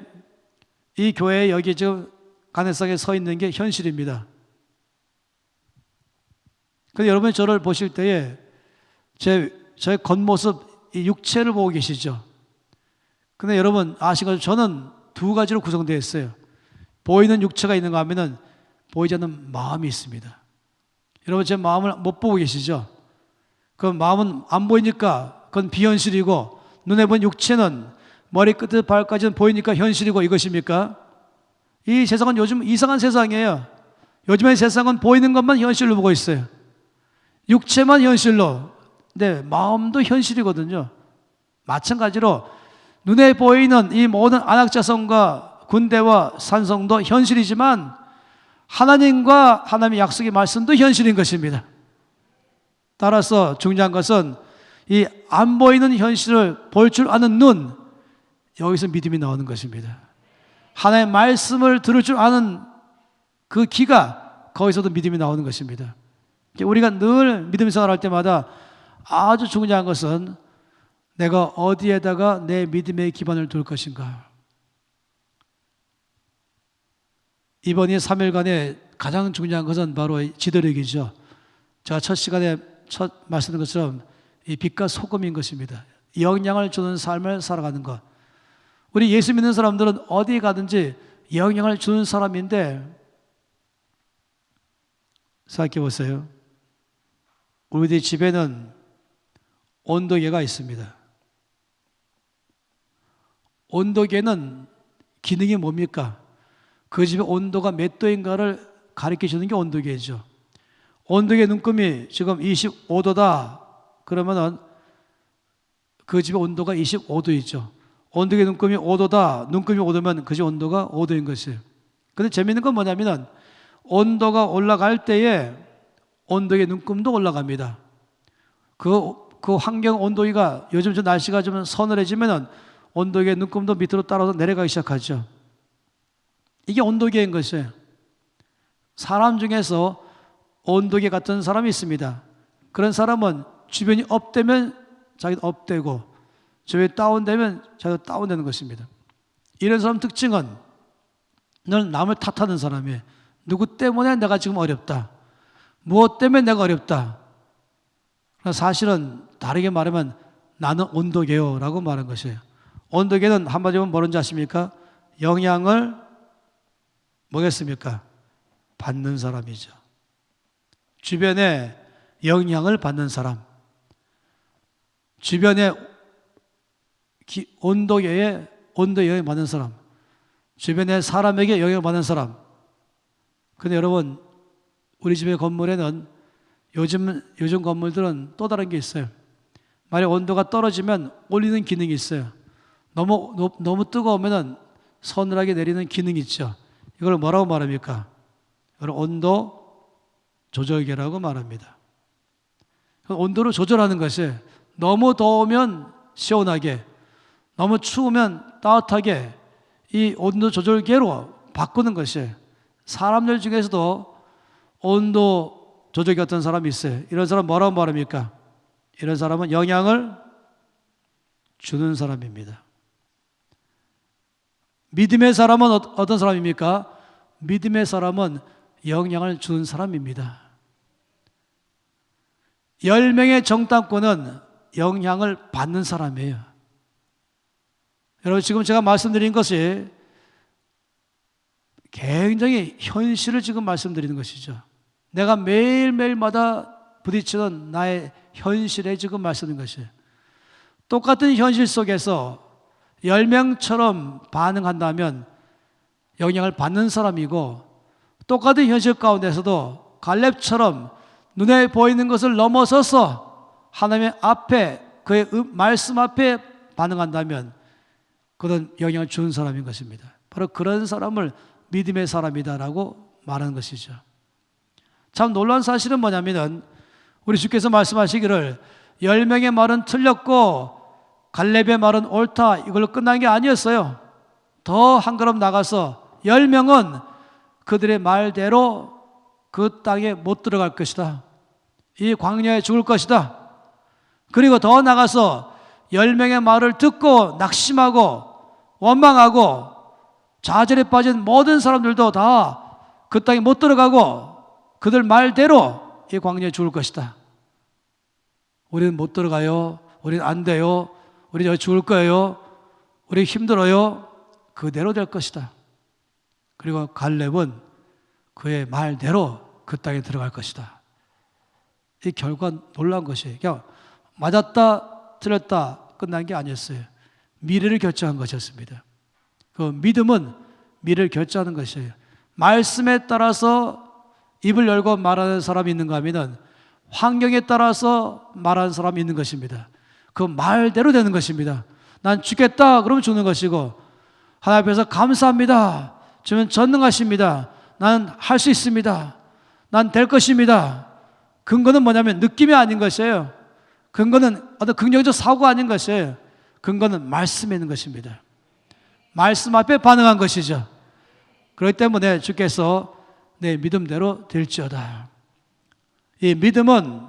이 교회에 여기 지금 가네상에 서 있는 게 현실입니다. 근데 여러분이 저를 보실 때에 저의 겉모습, 이 육체를 보고 계시죠? 근데 여러분 아시고, 저는 두 가지로 구성되어 있어요. 보이는 육체가 있는가 하면은 보이지 않는 마음이 있습니다. 여러분 제 마음을 못 보고 계시죠? 그 마음은 안 보이니까 그건 비현실이고, 눈에 보이는 육체는 머리끝부터 발까지는 보이니까 현실이고, 이것입니까? 이 세상은 요즘 이상한 세상이에요. 요즘의 세상은 보이는 것만 현실로 보고 있어요. 육체만 현실로. 네, 마음도 현실이거든요. 마찬가지로 눈에 보이는 이 모든 안악자성과 군대와 산성도 현실이지만 하나님과 하나님의 약속의 말씀도 현실인 것입니다. 따라서 중요한 것은 이 안 보이는 현실을 볼 줄 아는 눈, 여기서 믿음이 나오는 것입니다. 하나님의 말씀을 들을 줄 아는 그 귀가, 거기서도 믿음이 나오는 것입니다. 우리가 늘 믿음 생활할 때마다 아주 중요한 것은 내가 어디에다가 내 믿음의 기반을 둘 것인가. 이번 이 3일간에 가장 중요한 것은 바로 지도력이죠. 제가 첫 시간에 말씀드린 것처럼 이 빛과 소금인 것입니다. 영향을 주는 삶을 살아가는 것. 우리 예수 믿는 사람들은 어디 가든지 영향을 주는 사람인데, 생각해 보세요. 우리들 집에는 온도계가 있습니다. 온도계는 기능이 뭡니까? 그 집의 온도가 몇 도인가를 가르쳐 주는 게 온도계죠. 온도계 눈금이 지금 25도다 그러면은 그 집의 온도가 25도이죠. 온도계 눈금이 5도다, 눈금이 5도면 그 집 온도가 5도인 것이에요. 근데 재밌는 건 뭐냐면은 온도가 올라갈 때에 온도계 눈금도 올라갑니다. 그 환경 온도가 요즘 저 날씨가 좀 서늘해지면은 온도계 눈금도 밑으로 따라서 내려가기 시작하죠. 이게 온도계인 것이에요. 사람 중에서 온도계 같은 사람이 있습니다. 그런 사람은 주변이 업되면 자기도 업되고, 주변이 다운되면 자기도 다운되는 것입니다. 이런 사람 특징은 늘 남을 탓하는 사람이에요. 누구 때문에 내가 지금 어렵다. 무엇 때문에 내가 어렵다. 사실은 다르게 말하면 나는 온도계요 라고 말한 것이에요. 온도계는 한마디로 뭐라는지 아십니까? 영향을 뭐겠습니까? 받는 사람이죠. 주변에 영향을 받는 사람, 주변에 온도계에 영향을 받는 사람, 주변에 사람에게 영향을 받는 사람. 근데 여러분, 우리 집의 건물에는 요즘 건물들은 또 다른 게 있어요. 만약 온도가 떨어지면 올리는 기능이 있어요. 너무 뜨거우면 서늘하게 내리는 기능이 있죠. 이걸 뭐라고 말합니까? 이걸 온도 조절계라고 말합니다. 온도를 조절하는 것이 너무 더우면 시원하게, 너무 추우면 따뜻하게 이 온도 조절계로 바꾸는 것이에요. 사람들 중에서도 온도 조절기 같은 사람이 있어요. 이런 사람 뭐라고 말합니까? 이런 사람은 영향을 주는 사람입니다. 믿음의 사람은 어떤 사람입니까? 믿음의 사람은 영향을 주는 사람입니다. 10명의 정탐꾼은 영향을 받는 사람이에요. 여러분, 지금 제가 말씀드린 것이 굉장히 현실을 지금 말씀드리는 것이죠. 내가 매일매일마다 부딪히는 나의 현실에 지금 말씀드리는 것이에요. 똑같은 현실 속에서 10명처럼 반응한다면 영향을 받는 사람이고, 똑같은 현실 가운데서도 갈렙처럼 눈에 보이는 것을 넘어서서 하나님의 앞에, 그의 말씀 앞에 반응한다면 그는 영향을 주는 사람인 것입니다. 바로 그런 사람을 믿음의 사람이다라고 말하는 것이죠. 참 놀라운 사실은 뭐냐면은 우리 주께서 말씀하시기를 10명의 말은 틀렸고 갈렙의 말은 옳다, 이걸로 끝난 게 아니었어요. 더 한 걸음 나가서 10명은 그들의 말대로 그 땅에 못 들어갈 것이다. 이 광야에 죽을 것이다. 그리고 더 나가서 10명의 말을 듣고 낙심하고 원망하고 좌절에 빠진 모든 사람들도 다 그 땅에 못 들어가고 그들 말대로 이 광야에 죽을 것이다. 우리는 못 들어가요. 우리는 안 돼요. 우리 여기 죽을 거예요. 우리 힘들어요. 그대로 될 것이다. 그리고 갈렙은 그의 말대로 그 땅에 들어갈 것이다. 이 결과 놀라운 것이에요. 그냥 맞았다 틀렸다 끝난 게 아니었어요. 미래를 결정한 것이었습니다. 그 믿음은 미래를 결정하는 것이에요. 말씀에 따라서 입을 열고 말하는 사람이 있는가 하면 환경에 따라서 말하는 사람이 있는 것입니다. 그 말대로 되는 것입니다. 난 죽겠다 그러면 죽는 것이고, 하나님 앞에서 감사합니다, 주님 전능하십니다, 나는 할 수 있습니다, 난 될 것입니다. 근거는 뭐냐면 느낌이 아닌 것이에요. 근거는 어떤 긍정적 사고가 아닌 것이에요. 근거는 말씀에 있는 것입니다. 말씀 앞에 반응한 것이죠. 그렇기 때문에 주께서 내 믿음대로 될지어다. 이 믿음은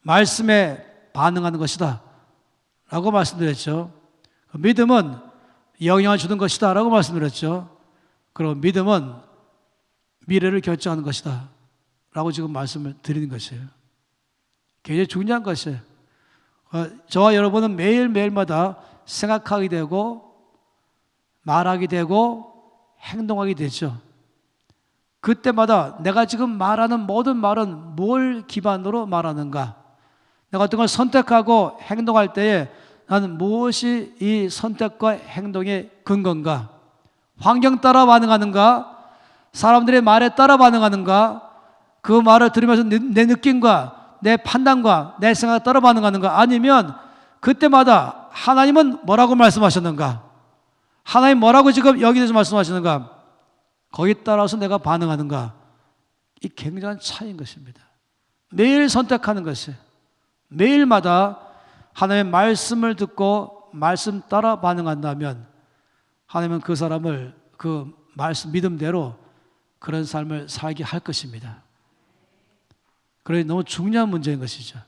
말씀에 반응하는 것이다 라고 말씀드렸죠. 믿음은 영향을 주는 것이다 라고 말씀드렸죠. 그리고 믿음은 미래를 결정하는 것이다 라고 지금 말씀을 드리는 것이에요. 굉장히 중요한 것이에요. 저와 여러분은 매일매일마다 생각하게 되고 말하게 되고 행동하게 되죠. 그때마다 내가 지금 말하는 모든 말은 뭘 기반으로 말하는가? 내가 어떤 걸 선택하고 행동할 때에 나는 무엇이 이 선택과 행동의 근거인가? 환경 따라 반응하는가? 사람들의 말에 따라 반응하는가? 그 말을 들으면서 내 느낌과 내 판단과 내 생각에 따라 반응하는가? 아니면 그때마다 하나님은 뭐라고 말씀하셨는가? 하나님 뭐라고 지금 여기서 말씀하시는가? 거기에 따라서 내가 반응하는가? 이 굉장한 차이인 것입니다. 매일 선택하는 것이 매일마다 하나님의 말씀을 듣고 말씀 따라 반응한다면 하나님은 그 사람을 그 말씀 믿음대로 그런 삶을 살게 할 것입니다. 그러니 너무 중요한 문제인 것이죠.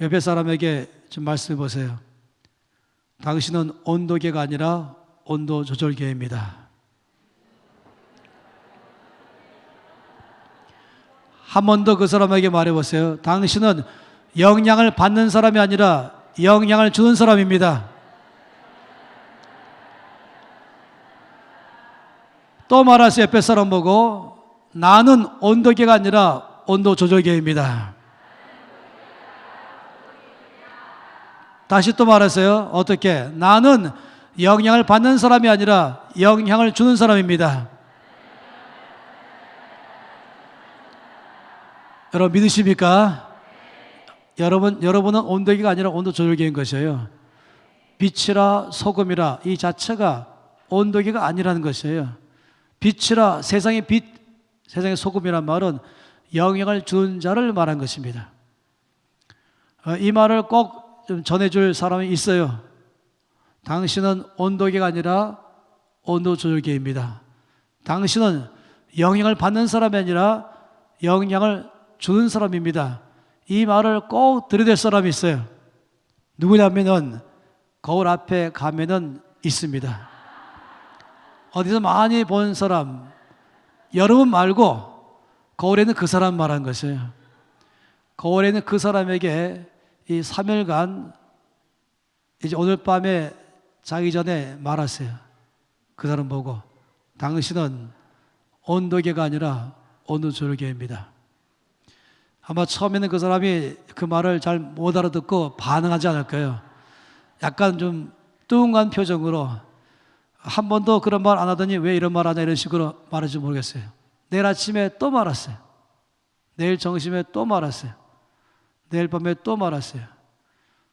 옆에 사람에게 좀 말씀해 보세요. 당신은 온도계가 아니라 온도 조절계입니다. 한 번 더 그 사람에게 말해 보세요. 당신은 영향을 받는 사람이 아니라 영향을 주는 사람입니다. 또 말하세요. 옆에 사람 보고 나는 온도계가 아니라 온도 조절계입니다. 다시 또 말하세요. 어떻게? 나는 영향을 받는 사람이 아니라 영향을 주는 사람입니다. 여러분 믿으십니까? 여러분은 온도계가 아니라 온도 조절계인 것이에요. 빛이라 소금이라 이 자체가 온도계가 아니라는 것이에요. 빛이라 세상의 빛, 세상의 소금이란 말은 영향을 주는 자를 말한 것입니다. 이 말을 꼭 좀 전해줄 사람이 있어요. 당신은 온도계가 아니라 온도 조절계입니다. 당신은 영향을 받는 사람이 아니라 영향을 주는 사람입니다. 이 말을 꼭 들여댈 사람이 있어요. 누구냐면은 거울 앞에 가면은 있습니다. 어디서 많이 본 사람, 여러분 말고 거울에 있는 그 사람 말한 것이에요. 거울에 있는 그 사람에게 이 3일간 이제 오늘 밤에 자기 전에 말하세요. 그 사람 보고 당신은 온도계가 아니라 온도 조절계입니다. 아마 처음에는 그 사람이 그 말을 잘 못 알아듣고 반응하지 않을까요? 약간 좀 뚱한 표정으로 한 번도 그런 말 안 하더니 왜 이런 말 하냐 이런 식으로 말할지 모르겠어요. 내일 아침에 또 말았어요. 내일 점심에 또 말았어요. 내일 밤에 또 말았어요.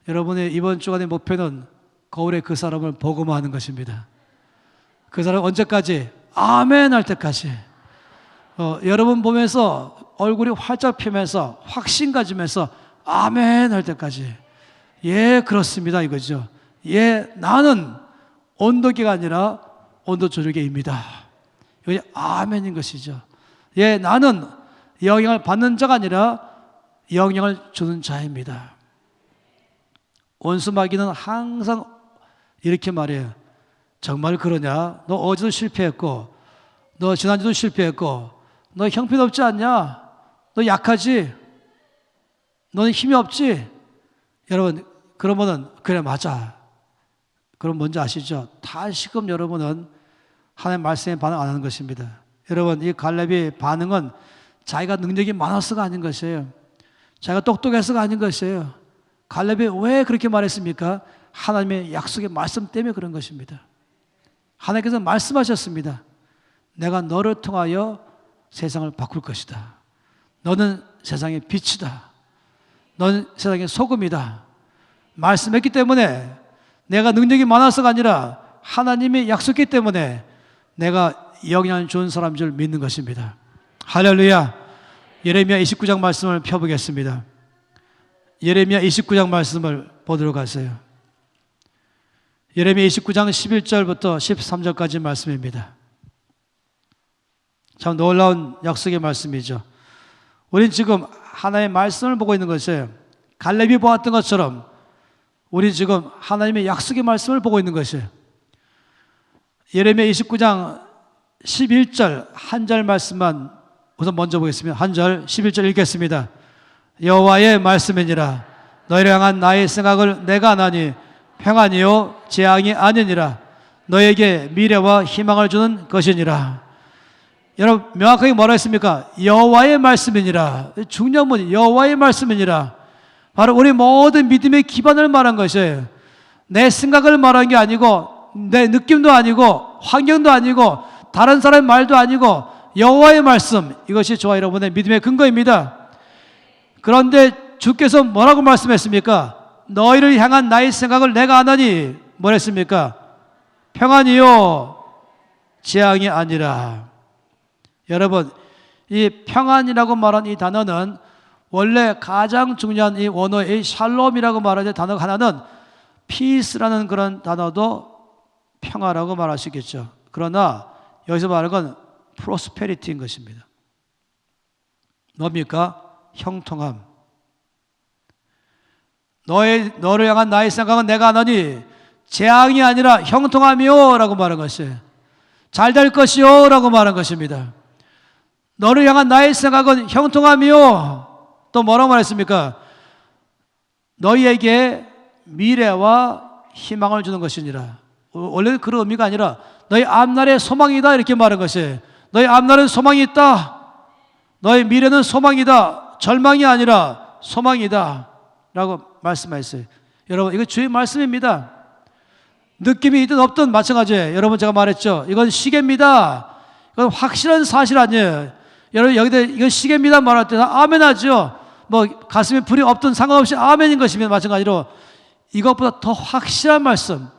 여러분의 이번 주간의 목표는 거울에 그 사람을 보고만 하는 것입니다. 그 사람 언제까지? 아멘 할 때까지. 여러분 보면서 얼굴이 활짝 피면서 확신 가지면서 아멘 할 때까지. 예, 그렇습니다 이거죠. 예, 나는 온도계가 아니라 온도 조절계입니다. 이게 아멘인 것이죠. 예, 나는 영향을 받는 자가 아니라 영향을 주는 자입니다. 원수마귀는 항상 이렇게 말해요. 정말 그러냐? 너 어제도 실패했고 너 지난주도 실패했고 너 형편없지 않냐? 너 약하지? 너는 힘이 없지? 여러분 그러면은 그래 맞아. 그럼 뭔지 아시죠? 다시금 여러분은 하나님의 말씀에 반응 안 하는 것입니다. 여러분 이 갈렙의 반응은 자기가 능력이 많아서가 아닌 것이에요. 자기가 똑똑해서가 아닌 것이에요. 갈렙이 왜 그렇게 말했습니까? 하나님의 약속의 말씀 때문에 그런 것입니다. 하나님께서 말씀하셨습니다. 내가 너를 통하여 세상을 바꿀 것이다. 너는 세상의 빛이다. 너는 세상의 소금이다. 말씀했기 때문에 내가 능력이 많아서가 아니라 하나님이 약속했기 때문에 내가 영향을 주는 사람인 줄 믿는 것입니다. 할렐루야. 예레미야 29장 말씀을 펴보겠습니다. 예레미야 29장 말씀을 보도록 하세요. 예레미야 29장 11절부터 13절까지 말씀입니다. 참 놀라운 약속의 말씀이죠. 우린 지금 하나님의 말씀을 보고 있는 것이에요. 갈렙이 보았던 것처럼 우리 지금 하나님의 약속의 말씀을 보고 있는 것이에요. 예레미야 29장 11절 한 절 말씀만 우선 먼저 보겠습니다. 한 절 11절 읽겠습니다. 여호와의 말씀이니라. 너희를 향한 나의 생각을 내가 아나니 평안이요 재앙이 아니니라. 너에게 미래와 희망을 주는 것이니라. 여러분 명확하게 뭐라 했습니까? 여호와의 말씀이니라. 중요한 건 여호와의 말씀이니라. 바로 우리 모든 믿음의 기반을 말한 것이에요. 내 생각을 말한 게 아니고 내 느낌도 아니고 환경도 아니고 다른 사람의 말도 아니고 여호와의 말씀, 이것이 저와 여러분의 믿음의 근거입니다. 그런데 주께서 뭐라고 말씀했습니까? 너희를 향한 나의 생각을 내가 아나니 뭐랬습니까? 평안이요 재앙이 아니라. 여러분 이 평안이라고 말한 이 단어는 원래 가장 중요한 이 원어의 샬롬이라고 말하는 단어 하나는 피스라는 그런 단어도 평화라고 말할 수 있겠죠. 그러나 여기서 말하는 건 프로스페리티인 것입니다. 뭡니까? 형통함. 너를 향한 나의 생각은 내가 아나니 재앙이 아니라 형통함이요 라고 말한 것이에요. 잘 될 것이요 라고 말한 것입니다. 너를 향한 나의 생각은 형통함이요. 또 뭐라고 말했습니까? 너희에게 미래와 희망을 주는 것이니라. 원래는 그런 의미가 아니라 너희 앞날에 소망이다 이렇게 말한 것이에요. 너희 앞날은 소망이 있다. 너희 미래는 소망이다. 절망이 아니라 소망이다 라고 말씀하셨어요. 여러분 이거 주의 말씀입니다. 느낌이 있든 없든 마찬가지예요. 여러분 제가 말했죠. 이건 시계입니다. 이건 확실한 사실 아니에요. 여러분 여기다 이건 시계입니다 말할 때 아멘 하죠. 뭐 가슴에 불이 없든 상관없이 아멘인 것이면 마찬가지로 이것보다 더 확실한 말씀,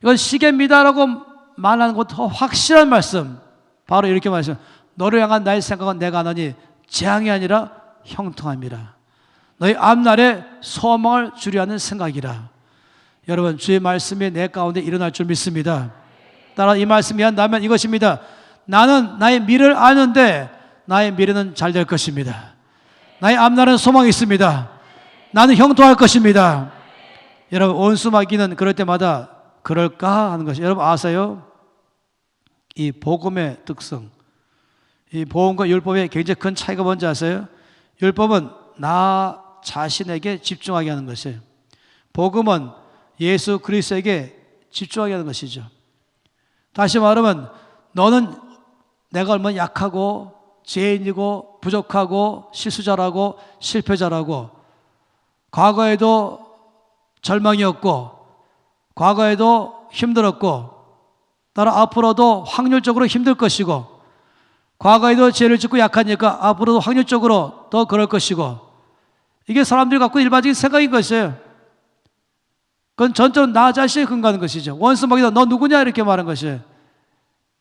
이건 시계입니다라고 말하는 것 더 확실한 말씀, 바로 이렇게 말씀. 너를 향한 나의 생각은 내가 아나니 재앙이 아니라 형통함이라. 너희 앞날에 소망을 주려 하는 생각이라. 여러분 주의 말씀이 내 가운데 일어날 줄 믿습니다. 따라 이 말씀이 한다면 이것입니다. 나는 나의 미래를 아는데 나의 미래는 잘 될 것입니다. 나의 앞날은 소망이 있습니다. 나는 형통할 것입니다. 여러분 온수마귀는 그럴 때마다 그럴까 하는 것이, 여러분 아세요? 이 복음의 특성, 이 복음과 율법의 굉장히 큰 차이가 뭔지 아세요? 율법은 나 자신에게 집중하게 하는 것이에요. 복음은 예수 그리스도에게 집중하게 하는 것이죠. 다시 말하면 너는 내가 얼마나 약하고 죄인이고 부족하고 실수자라고 실패자라고, 과거에도 절망이었고 과거에도 힘들었고 따라 앞으로도 확률적으로 힘들 것이고, 과거에도 죄를 짓고 약하니까 앞으로도 확률적으로 더 그럴 것이고, 이게 사람들이 갖고 일반적인 생각인 것이에요. 그건 전적으로 나 자신에 근거하는 것이죠. 원수마귀도 너 누구냐 이렇게 말한 것이에요.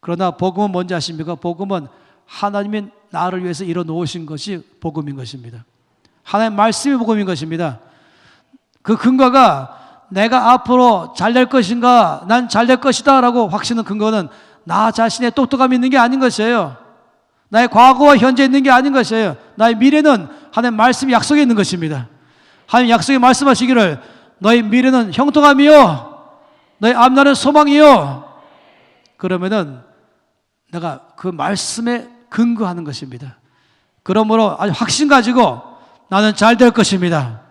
그러나 복음은 뭔지 아십니까? 복음은 하나님이 나를 위해서 이뤄놓으신 것이 복음인 것입니다. 하나님의 말씀이 복음인 것입니다. 그 근거가 내가 앞으로 잘 될 것인가, 난 잘 될 것이다 라고 확신하는 근거는 나 자신의 똑똑함이 있는 게 아닌 것이에요. 나의 과거와 현재에 있는 게 아닌 것이에요. 나의 미래는 하나님의 말씀이 약속에 있는 것입니다. 하나님 약속에 말씀하시기를 너의 미래는 형통함이요 너의 앞날은 소망이요. 그러면은 내가 그 말씀에 근거하는 것입니다. 그러므로 아주 확신 가지고 나는 잘 될 것입니다.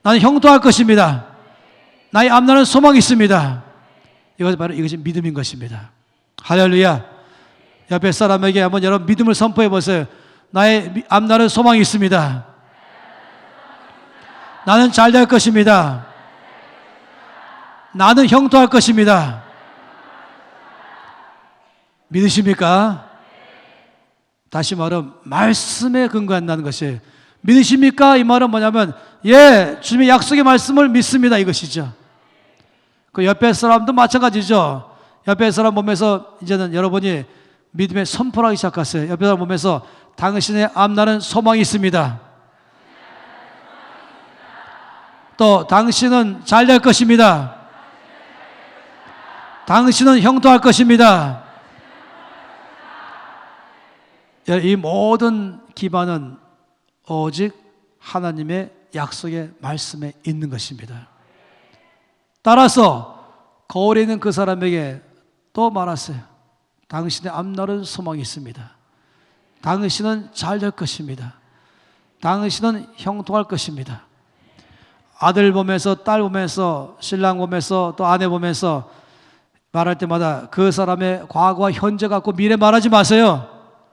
나는 형통할 것입니다. 나의 앞날은 소망이 있습니다. 이것이 바로 이것이 믿음인 것입니다. 할렐루야. 옆에 사람에게 한번 여러분 믿음을 선포해 보세요. 나의 앞날은 소망이 있습니다. 나는 잘 될 것입니다. 나는 형통할 것입니다. 믿으십니까? 다시 말하면 말씀에 근거한다는 것이에요. 믿으십니까? 이 말은 뭐냐면 예, 주님의 약속의 말씀을 믿습니다 이것이죠. 그 옆에 사람도 마찬가지죠. 옆에 사람 보면서 이제는 여러분이 믿음의 선포를 하기 시작하세요. 옆에 사람 보면서 당신의 앞날은 소망이 있습니다. 또 당신은 잘 될 것입니다. 당신은 형통할 것입니다. 이 모든 기반은 오직 하나님의 약속의 말씀에 있는 것입니다. 따라서 거울에 있는 그 사람에게 또 말하세요. 당신의 앞날은 소망이 있습니다. 당신은 잘 될 것입니다. 당신은 형통할 것입니다. 아들 보면서, 딸 보면서, 신랑 보면서, 또 아내 보면서 말할 때마다 그 사람의 과거와 현재 갖고 미래 말하지 마세요.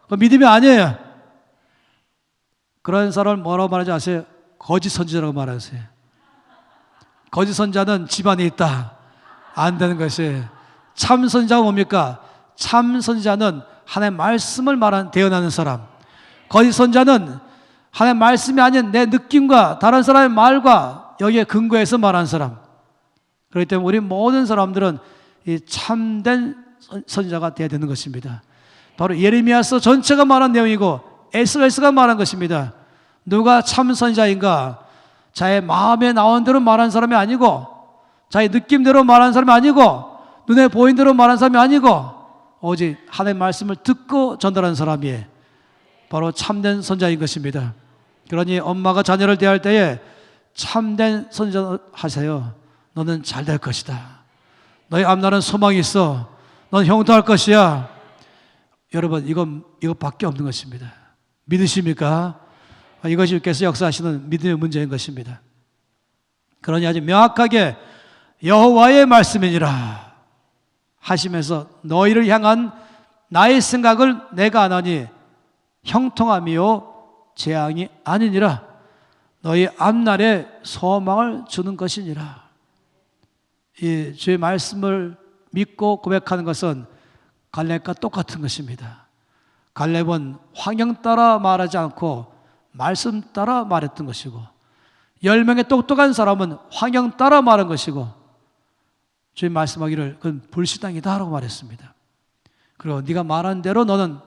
그 믿음이 아니에요. 그런 사람을 뭐라고 말하지 아세요? 거짓 선지자라고 말하세요. 거짓 선지자는 집안에 있다. 안 되는 것이에요. 참 선지자가 뭡니까? 참 선지자는 하나님의 말씀을 말하는 대언하는 사람. 거짓 선지자는 하나님의 말씀이 아닌 내 느낌과 다른 사람의 말과 여기에 근거해서 말하는 사람. 그렇기 때문에 우리 모든 사람들은 이 참된 선지자가 되어야 되는 것입니다. 바로 예레미야서 전체가 말한 내용이고 에스겔서가 말한 것입니다. 누가 참 선지자인가? 자의 마음에 나온 대로 말하는 사람이 아니고, 자의 느낌대로 말하는 사람이 아니고, 눈에 보인 대로 말하는 사람이 아니고, 오직 하나님의 말씀을 듣고 전달하는 사람이 바로 참된 선지자인 것입니다. 그러니 엄마가 자녀를 대할 때에 참된 선지자 하세요. 너는 잘 될 것이다. 너의 앞날은 소망이 있어. 넌 형통할 것이야. 여러분, 이것밖에 없는 것입니다. 믿으십니까? 이것이 주께서 역사하시는 믿음의 문제인 것입니다. 그러니 아주 명확하게 여호와의 말씀이니라 하시면서 너희를 향한 나의 생각을 내가 아나니 형통함이요 재앙이 아니니라. 너희 앞날에 소망을 주는 것이니라. 이 주의 말씀을 믿고 고백하는 것은 갈렙과 똑같은 것입니다. 갈렙은 환경 따라 말하지 않고 말씀 따라 말했던 것이고, 10명의 똑똑한 사람은 환경 따라 말한 것이고, 주님 말씀하기를 그건 불신앙이다 라고 말했습니다. 그리고 네가 말한 대로 너는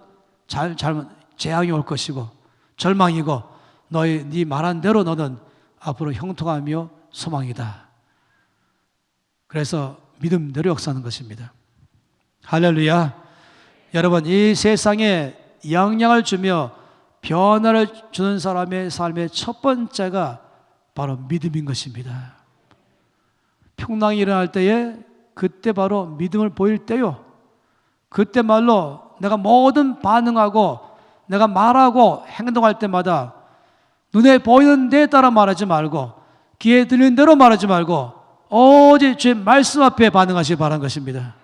재앙이 올 것이고 절망이고, 네 말한 대로 너는 앞으로 형통하며 소망이다. 그래서 믿음대로 역사하는 것입니다. 할렐루야. 여러분, 이 세상에 영향을 주며 변화를 주는 사람의 삶의 첫 번째가 바로 믿음인 것입니다. 풍랑이 일어날 때에 그때 바로 믿음을 보일 때요, 그때말로 내가 모든 반응하고 내가 말하고 행동할 때마다 눈에 보이는 데 따라 말하지 말고 귀에 들리는 대로 말하지 말고 오직 주의 말씀 앞에 반응하시기 바라는 것입니다.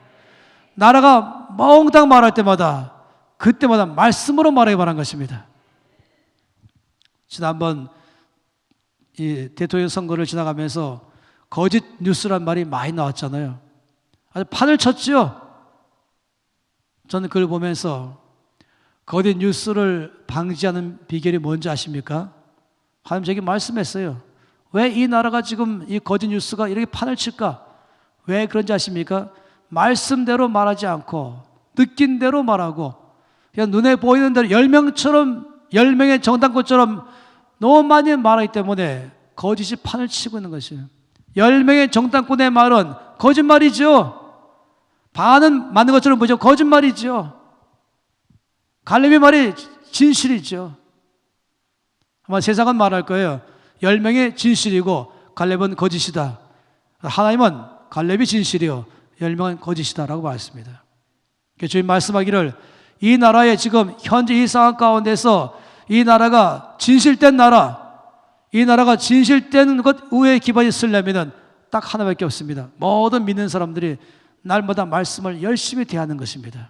나라가 몽땅 말할 때마다 그때마다 말씀으로 말하기 바라는 것입니다. 지난번 이 대통령 선거를 지나가면서 거짓 뉴스란 말이 많이 나왔잖아요. 아주 판을 쳤지요. 저는 그걸 보면서 거짓 뉴스를 방지하는 비결이 뭔지 아십니까? 하나님 제게 말씀했어요. 왜 이 나라가 지금 이 거짓 뉴스가 이렇게 판을 칠까? 왜 그런지 아십니까? 말씀대로 말하지 않고 느낀 대로 말하고 그냥 눈에 보이는 대로 10명의 정당권처럼 너무 많이 말하기 때문에 거짓이 판을 치고 있는 것이에요. 10명의 정당권의 말은 거짓말이죠. 반은 맞는 것처럼 보죠. 거짓말이죠. 갈렙의 말이 진실이죠. 아마 세상은 말할 거예요. 10명의 진실이고 갈렙은 거짓이다. 하나님은 갈렙이 진실이요 10명은 거짓이다라고 말했습니다. 주님 말씀하기를 이 나라에 지금 현재 이 상황 가운데서 이 나라가 진실된 나라, 이 나라가 진실된 것 위에 기반이 쓰려면 딱 하나밖에 없습니다. 모든 믿는 사람들이 날마다 말씀을 열심히 대하는 것입니다.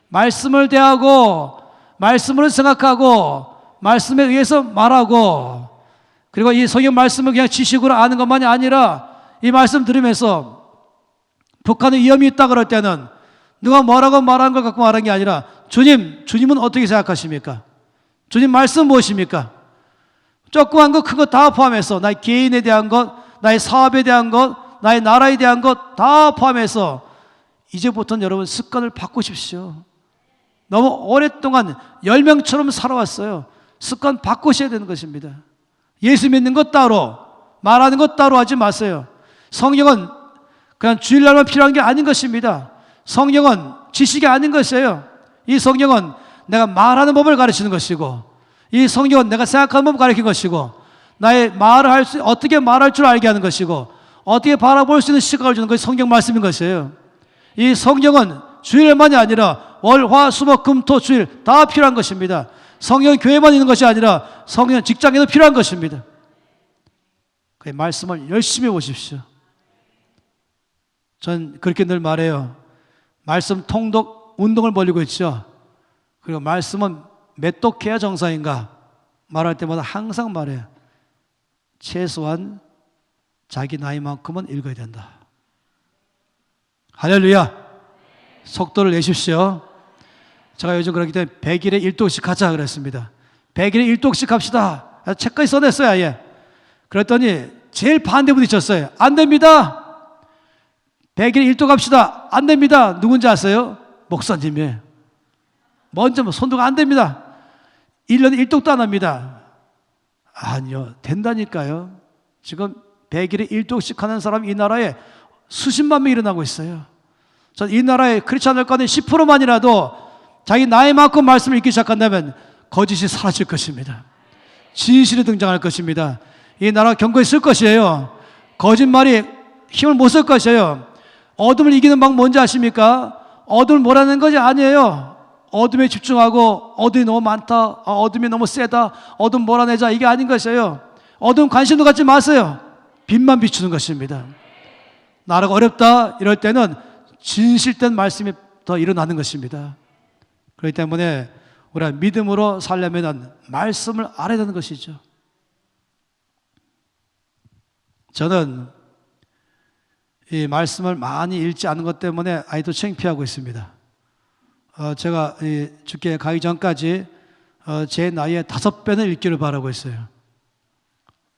말씀을 대하고 말씀으로 생각하고 말씀에 의해서 말하고, 그리고 이 성경 말씀을 그냥 지식으로 아는 것만이 아니라 이 말씀 들으면서 북한에 위험이 있다 그럴 때는 누가 뭐라고 말하는 걸 갖고 말하는 게 아니라 주님은 어떻게 생각하십니까? 주님 말씀 무엇입니까? 조그만 거 큰 거 다 포함해서 나의 개인에 대한 것, 나의 사업에 대한 것, 나의 나라에 대한 것 다 포함해서 이제부터는 여러분 습관을 바꾸십시오. 너무 오랫동안 열명처럼 살아왔어요. 습관 바꾸셔야 되는 것입니다. 예수 믿는 것 따로, 말하는 것 따로 하지 마세요. 성경은 그냥 주일날만 필요한 게 아닌 것입니다. 성경은 지식이 아닌 것이에요. 이 성경은 내가 말하는 법을 가르치는 것이고, 이 성경은 내가 생각하는 법을 가르치는 것이고, 나의 말을 어떻게 말할 줄 알게 하는 것이고, 어떻게 바라볼 수 있는 시각을 주는 것이 성경 말씀인 것이에요. 이 성경은 주일만이 아니라 월, 화, 수, 목, 금, 토, 주일 다 필요한 것입니다. 성경은 교회만 있는 것이 아니라 성경은 직장에도 필요한 것입니다. 그 말씀을 열심히 보십시오. 전 그렇게 늘 말해요. 말씀 통독 운동을 벌이고 있죠. 그리고 말씀은 몇 독해야 정상인가 말할 때마다 항상 말해요. 최소한 자기 나이만큼은 읽어야 된다. 할렐루야. 속도를 내십시오. 제가 요즘 그렇기 때문에 100일에 1독씩 하자 그랬습니다. 100일에 1독씩 합시다. 책까지 써냈어요, 아예. 그랬더니 제일 반대 부딪혔어요. 안 됩니다. 100일에 1독 합시다. 안 됩니다. 누군지 아세요? 목사님이에요. 먼저 손도가 안 됩니다. 1년에 1독도 안 합니다. 아니요, 된다니까요. 지금 100일에 1독씩 하는 사람이 이 나라에 수십만 명 일어나고 있어요. 전 이 나라의 크리스찬들 가운데 10%만이라도 자기 나이만큼 말씀을 읽기 시작한다면 거짓이 사라질 것입니다. 진실이 등장할 것입니다. 이 나라가 견고해질 것이에요. 거짓말이 힘을 못 쓸 것이에요. 어둠을 이기는 방법 뭔지 아십니까? 어둠을 몰아내는 것이 아니에요. 어둠에 집중하고 어둠이 너무 많다, 어둠이 너무 세다, 어둠 몰아내자, 이게 아닌 것이에요. 어둠 관심도 갖지 마세요. 빛만 비추는 것입니다. 나라가 어렵다 이럴 때는 진실된 말씀이 더 일어나는 것입니다. 그렇기 때문에 우리가 믿음으로 살려면 말씀을 알아야 되는 것이죠. 저는 이 말씀을 많이 읽지 않은 것 때문에 아직도 창피하고 있습니다. 제가 주께 가기 전까지 제 나이에 5배는 읽기를 바라고 있어요.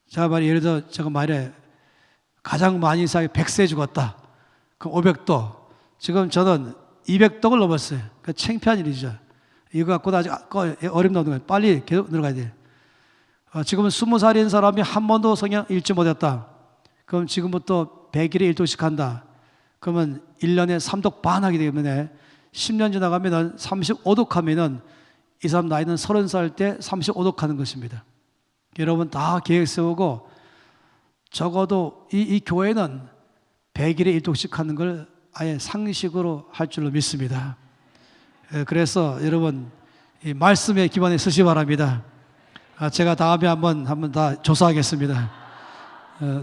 제가 말해, 예를 들어 제가 말해 가장 많이 사게 100세 죽었다. 그럼 500도. 지금 저는 200독을 넘었어요. 그 창피한 일이죠. 이거 갖고도 아직 어림도 없는 거예요. 빨리 계속 들어가야 돼요. 지금은 20살인 사람이 한 번도 성경 읽지 못했다. 그럼 지금부터 100일에 1독씩 한다. 그러면 1년에 3독 반 하게 되기 때문에 10년 지나가면 35독 하면 이 사람 나이는 30살 때 35독 하는 것입니다. 여러분 다 계획 세우고 적어도 이 교회는 100일에 1독씩 하는 걸 아예 상식으로 할 줄로 믿습니다. 그래서 여러분 이 말씀에 기반에 서시 바랍니다. 제가 다음에 한번 다 조사하겠습니다.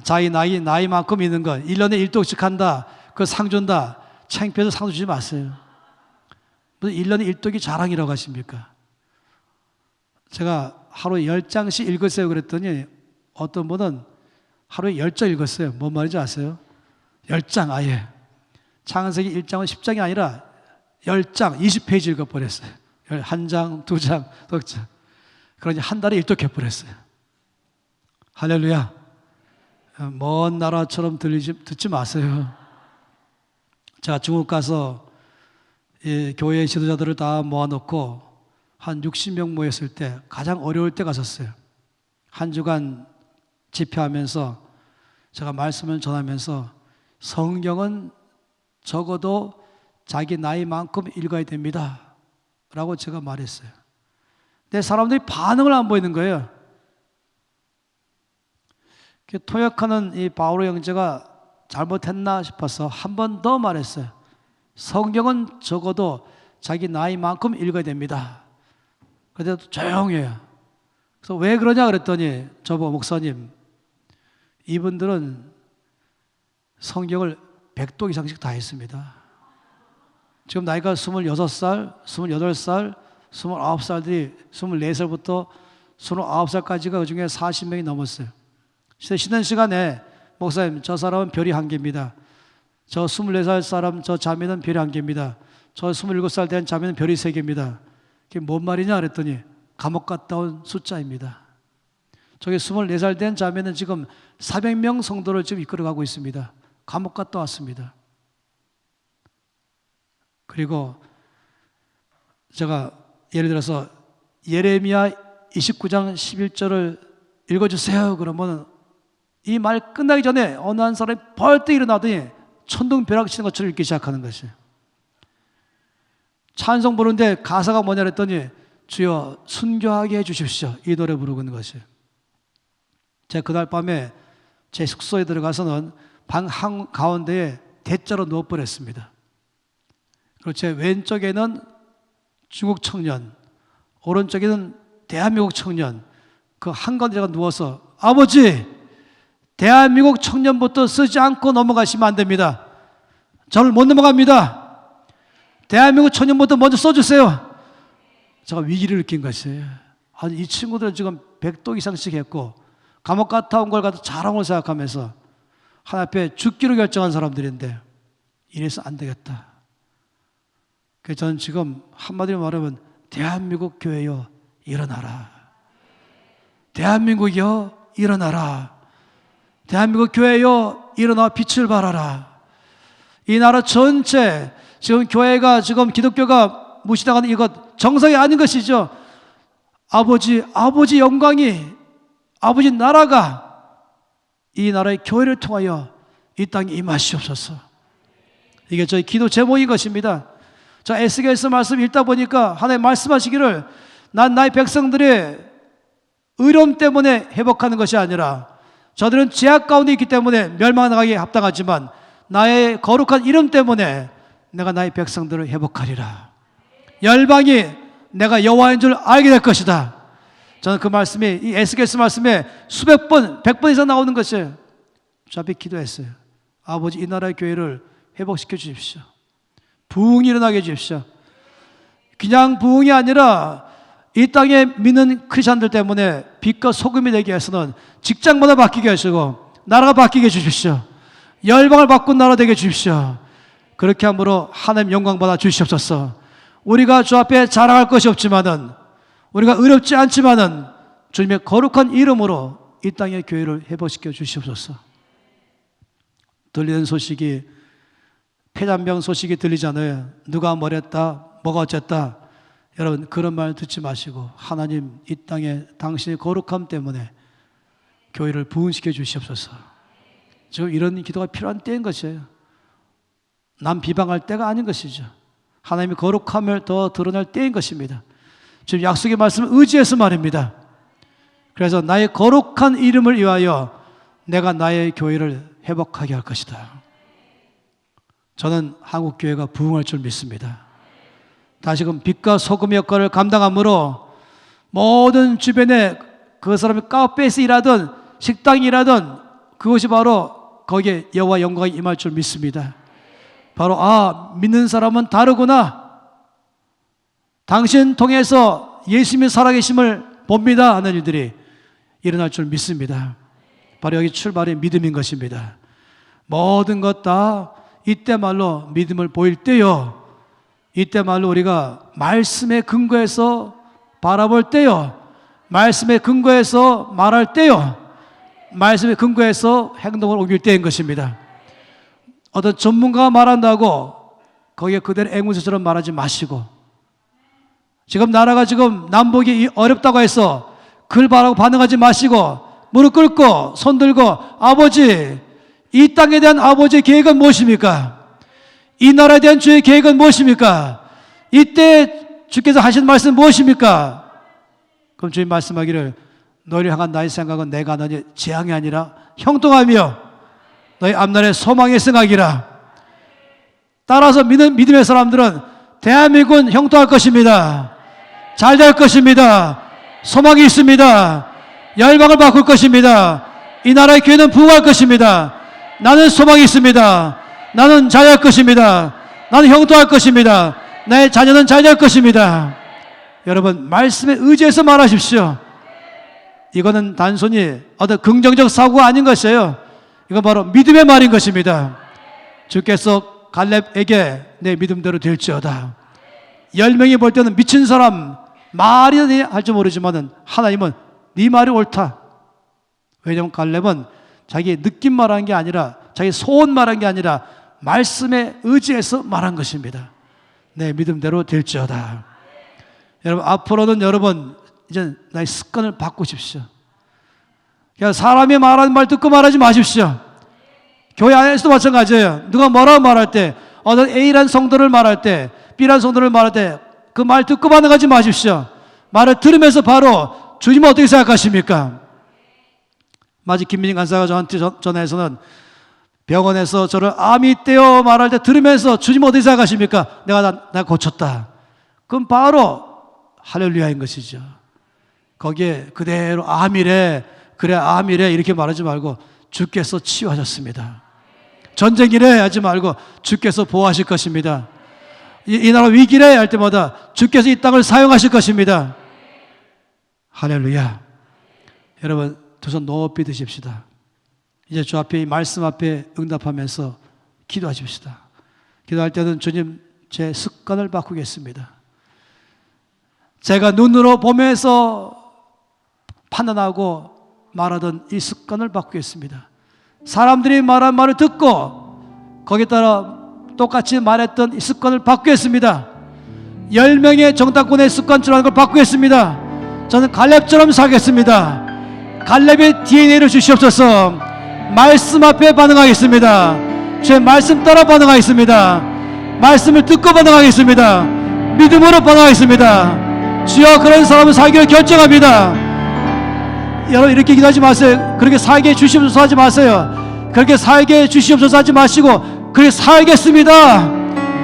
자기 나이만큼 있는 거 1년에 1독씩 한다, 그 상 준다, 창피해서 상 주지 마세요. 무슨 1년에 1독이 자랑이라고 하십니까? 제가 하루에 10장씩 읽었어요 그랬더니 어떤 분은 하루에 10장 읽었어요. 뭔 말인지 아세요? 10장 아예. 창세기 1장은 10장이 아니라 10장 20페이지 읽어버렸어요. 1장, 2장, 3장. 그러니 한 달에 1독 해버렸어요. 할렐루야. 먼 나라처럼 듣지 마세요. 제가 중국 가서 교회 지도자들을 다 모아놓고 한 60명 모였을 때 가장 어려울 때 갔었어요. 한 주간 집회하면서 제가 말씀을 전하면서 성경은 적어도 자기 나이만큼 읽어야 됩니다 라고 제가 말했어요. 근데 사람들이 반응을 안 보이는 거예요. 통역하는 이 바오로 형제가 잘못했나 싶어서 한 번 더 말했어요. 성경은 적어도 자기 나이만큼 읽어야 됩니다. 그런데도 조용해요. 그래서 왜 그러냐 그랬더니 저보고 목사님, 이분들은 성경을 100독 이상씩 다 했습니다. 지금 나이가 26살, 28살, 29살들이 24살부터 29살까지가 그 중에 40명이 넘었어요. 쉬는 시간에 목사님, 저 사람은 별이 한 개입니다. 저 24살 사람, 저 자매는 별이 한 개입니다. 저 27살 된 자매는 별이 3개입니다. 그게 뭔 말이냐 그랬더니 감옥 갔다 온 숫자입니다. 저기 24살 된 자매는 지금 400명 성도를 지금 이끌어가고 있습니다. 감옥 갔다 왔습니다. 그리고 제가 예를 들어서 예레미야 29장 11절을 읽어주세요 그러면 이 말 끝나기 전에 어느 한 사람이 벌떡 일어나더니 천둥벼락 치는 것처럼 읽기 시작하는 것이에요. 찬송 부르는데 가사가 뭐냐 그랬더니 주여 순교하게 해주십시오, 이 노래 부르고 있는 것이에요. 제가 그날 밤에 제 숙소에 들어가서는 방 한가운데에 대자로 누워버렸습니다. 그리고 제 왼쪽에는 중국 청년, 오른쪽에는 대한민국 청년, 그 한가운데 제가 누워서 아버지, 대한민국 청년부터 쓰지 않고 넘어가시면 안 됩니다. 저를 못 넘어갑니다. 대한민국 청년부터 먼저 써주세요. 제가 위기를 느낀 것이에요. 아니, 이 친구들은 지금 100도 이상씩 했고 감옥 갔다 온 걸 가도 잘한 생각하면서 하나님 앞에 죽기로 결정한 사람들인데 이래서 안 되겠다. 그래서 저는 지금 한마디로 말하면 대한민국 교회여 일어나라. 대한민국이여 일어나라. 대한민국 교회여 일어나 빛을 발하라. 이 나라 전체 지금 교회가 지금 기독교가 무시당하는 이것 정상이 아닌 것이죠. 아버지 영광이, 아버지 나라가 이 나라의 교회를 통하여 이 땅에 임하시옵소서. 이게 저희 기도 제목인 것입니다. 자, 에스겔서 말씀 읽다 보니까 하나님 말씀하시기를 난 나의 백성들의 의로움 때문에 회복하는 것이 아니라 저들은 죄악 가운데 있기 때문에 멸망하기에 합당하지만 나의 거룩한 이름 때문에 내가 나의 백성들을 회복하리라. 열방이 내가 여호와인 줄 알게 될 것이다. 저는 그 말씀이 이 에스겔서 말씀에 수백 번, 100번 이상 나오는 것이에요. 저 앞에 기도했어요. 아버지, 이 나라의 교회를 회복시켜 주십시오. 부흥이 일어나게 해주십시오. 그냥 부흥이 아니라 이 땅에 믿는 크리스찬들 때문에 빛과 소금이 되기 위해서는 직장마다 바뀌게 하시고 나라가 바뀌게 해주십시오. 열방을 바꾼 나라 되게 해주십시오. 그렇게 함으로 하나님 영광 받아 주시옵소서. 우리가 주 앞에 자랑할 것이 없지만은, 우리가 의롭지 않지만은 주님의 거룩한 이름으로 이 땅의 교회를 회복시켜 주시옵소서. 들리는 소식이 폐잔병 소식이 들리잖아요. 누가 뭐랬다, 뭐가 어쨌다. 여러분, 그런 말 듣지 마시고 하나님, 이 땅에 당신의 거룩함 때문에 교회를 부흥시켜 주시옵소서. 지금 이런 기도가 필요한 때인 것이에요. 남 비방할 때가 아닌 것이죠. 하나님의 거룩함을 더 드러낼 때인 것입니다. 지금 약속의 말씀을 의지해서 말입니다. 그래서 나의 거룩한 이름을 위하여 내가 나의 교회를 회복하게 할 것이다. 저는 한국 교회가 부흥할 줄 믿습니다. 다시금 빛과 소금의 역할을 감당함으로 모든 주변에 그 사람이 카페에서 일하든 식당이 일하든 그것이 바로 거기에 여호와 영광이 임할 줄 믿습니다. 바로 믿는 사람은 다르구나, 당신 통해서 예수님이 살아계심을 봅니다 하는 일들이 일어날 줄 믿습니다. 바로 여기 출발이 믿음인 것입니다. 모든 것 다 이때 말로 믿음을 보일 때요, 이때 말로 우리가 말씀에 근거해서 바라볼 때요, 말씀에 근거해서 말할 때요, 말씀에 근거해서 행동을 옮길 때인 것입니다. 어떤 전문가가 말한다고 거기에 그대로 앵무새처럼 말하지 마시고, 지금 나라가 지금 남북이 어렵다고 해서 글 바라고 반응하지 마시고 무릎 꿇고 손 들고 아버지, 이 땅에 대한 아버지의 계획은 무엇입니까? 이 나라에 대한 주의 계획은 무엇입니까? 이때 주께서 하신 말씀은 무엇입니까? 그럼 주님 말씀하기를 너희를 향한 나의 생각은 내가 너희 재앙이 아니라 형통하며 너희 앞날의 소망의 생각이라. 따라서 믿음의 사람들은 대한민국은 형통할 것입니다. 잘 될 것입니다. 소망이 있습니다. 열방을 바꿀 것입니다. 이 나라의 교회는 부흥할 것입니다. 나는 소망이 있습니다. 나는 잘할 것입니다. 나는 형통할 것입니다. 나의 자녀는 잘 될 것입니다. 여러분, 말씀에 의지해서 말하십시오. 이거는 단순히 어떤 긍정적 사고가 아닌 것이에요. 이건 바로 믿음의 말인 것입니다. 주께서 갈렙에게 내 믿음대로 될지어다. 10명이 볼 때는 미친 사람, 말이 할지 모르지만 하나님은 네 말이 옳다. 왜냐하면 갈렙은 자기 느낌 말한 게 아니라, 자기 소원 말한 게 아니라 말씀에 의지해서 말한 것입니다. 내 믿음대로 될지어다. 여러분, 앞으로는 여러분 이제 나의 습관을 바꾸십시오. 그냥 사람이 말하는 말 듣고 말하지 마십시오. 교회 안에서도 마찬가지예요. 누가 뭐라고 말할 때, 어떤 A라는 성도를 말할 때, B라는 성도를 말할 때 그 말 듣고 반응하지 마십시오. 말을 들으면서 바로 주님은 어떻게 생각하십니까? 마치 김민희 간사가 저한테 전화해서는 병원에서 저를 암이 있대요 말할 때 들으면서 주님은 어떻게 생각하십니까? 내가 고쳤다. 그럼 바로 할렐루야인 것이죠. 거기에 그대로 암이래, 그래 암이래 이렇게 말하지 말고 주께서 치유하셨습니다. 전쟁이래 하지 말고 주께서 보호하실 것입니다. 이 나라 위기래 할 때마다 주께서 이 땅을 사용하실 것입니다. 할렐루야. 여러분, 두 손 높이 드십시다. 이제 주 앞에 이 말씀 앞에 응답하면서 기도하십시다. 기도할 때는 주님, 제 습관을 바꾸겠습니다. 제가 눈으로 보면서 판단하고 말하던 이 습관을 바꾸겠습니다. 사람들이 말한 말을 듣고 거기에 따라 똑같이 말했던 이 습관을 바꾸겠습니다. 10명의 정탐꾼의 습관처럼 하는 걸 바꾸겠습니다. 저는 갈렙처럼 살겠습니다. 갈렙의 DNA를 주시옵소서. 말씀 앞에 반응하겠습니다. 제 말씀 따라 반응하겠습니다. 말씀을 듣고 반응하겠습니다. 믿음으로 반응하겠습니다. 주여, 그런 사람을 살기를 결정합니다. 여러분, 이렇게 기도하지 마세요. 그렇게 살게 해 주시옵소서 하지 마세요. 그렇게 살게 해 주시옵소서 하지 마시고 그렇게 살겠습니다.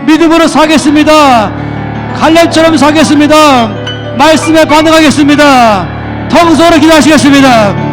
믿음으로 살겠습니다. 갈렙처럼 살겠습니다. 말씀에 반응하겠습니다. 통성으로 기도하시겠습니다.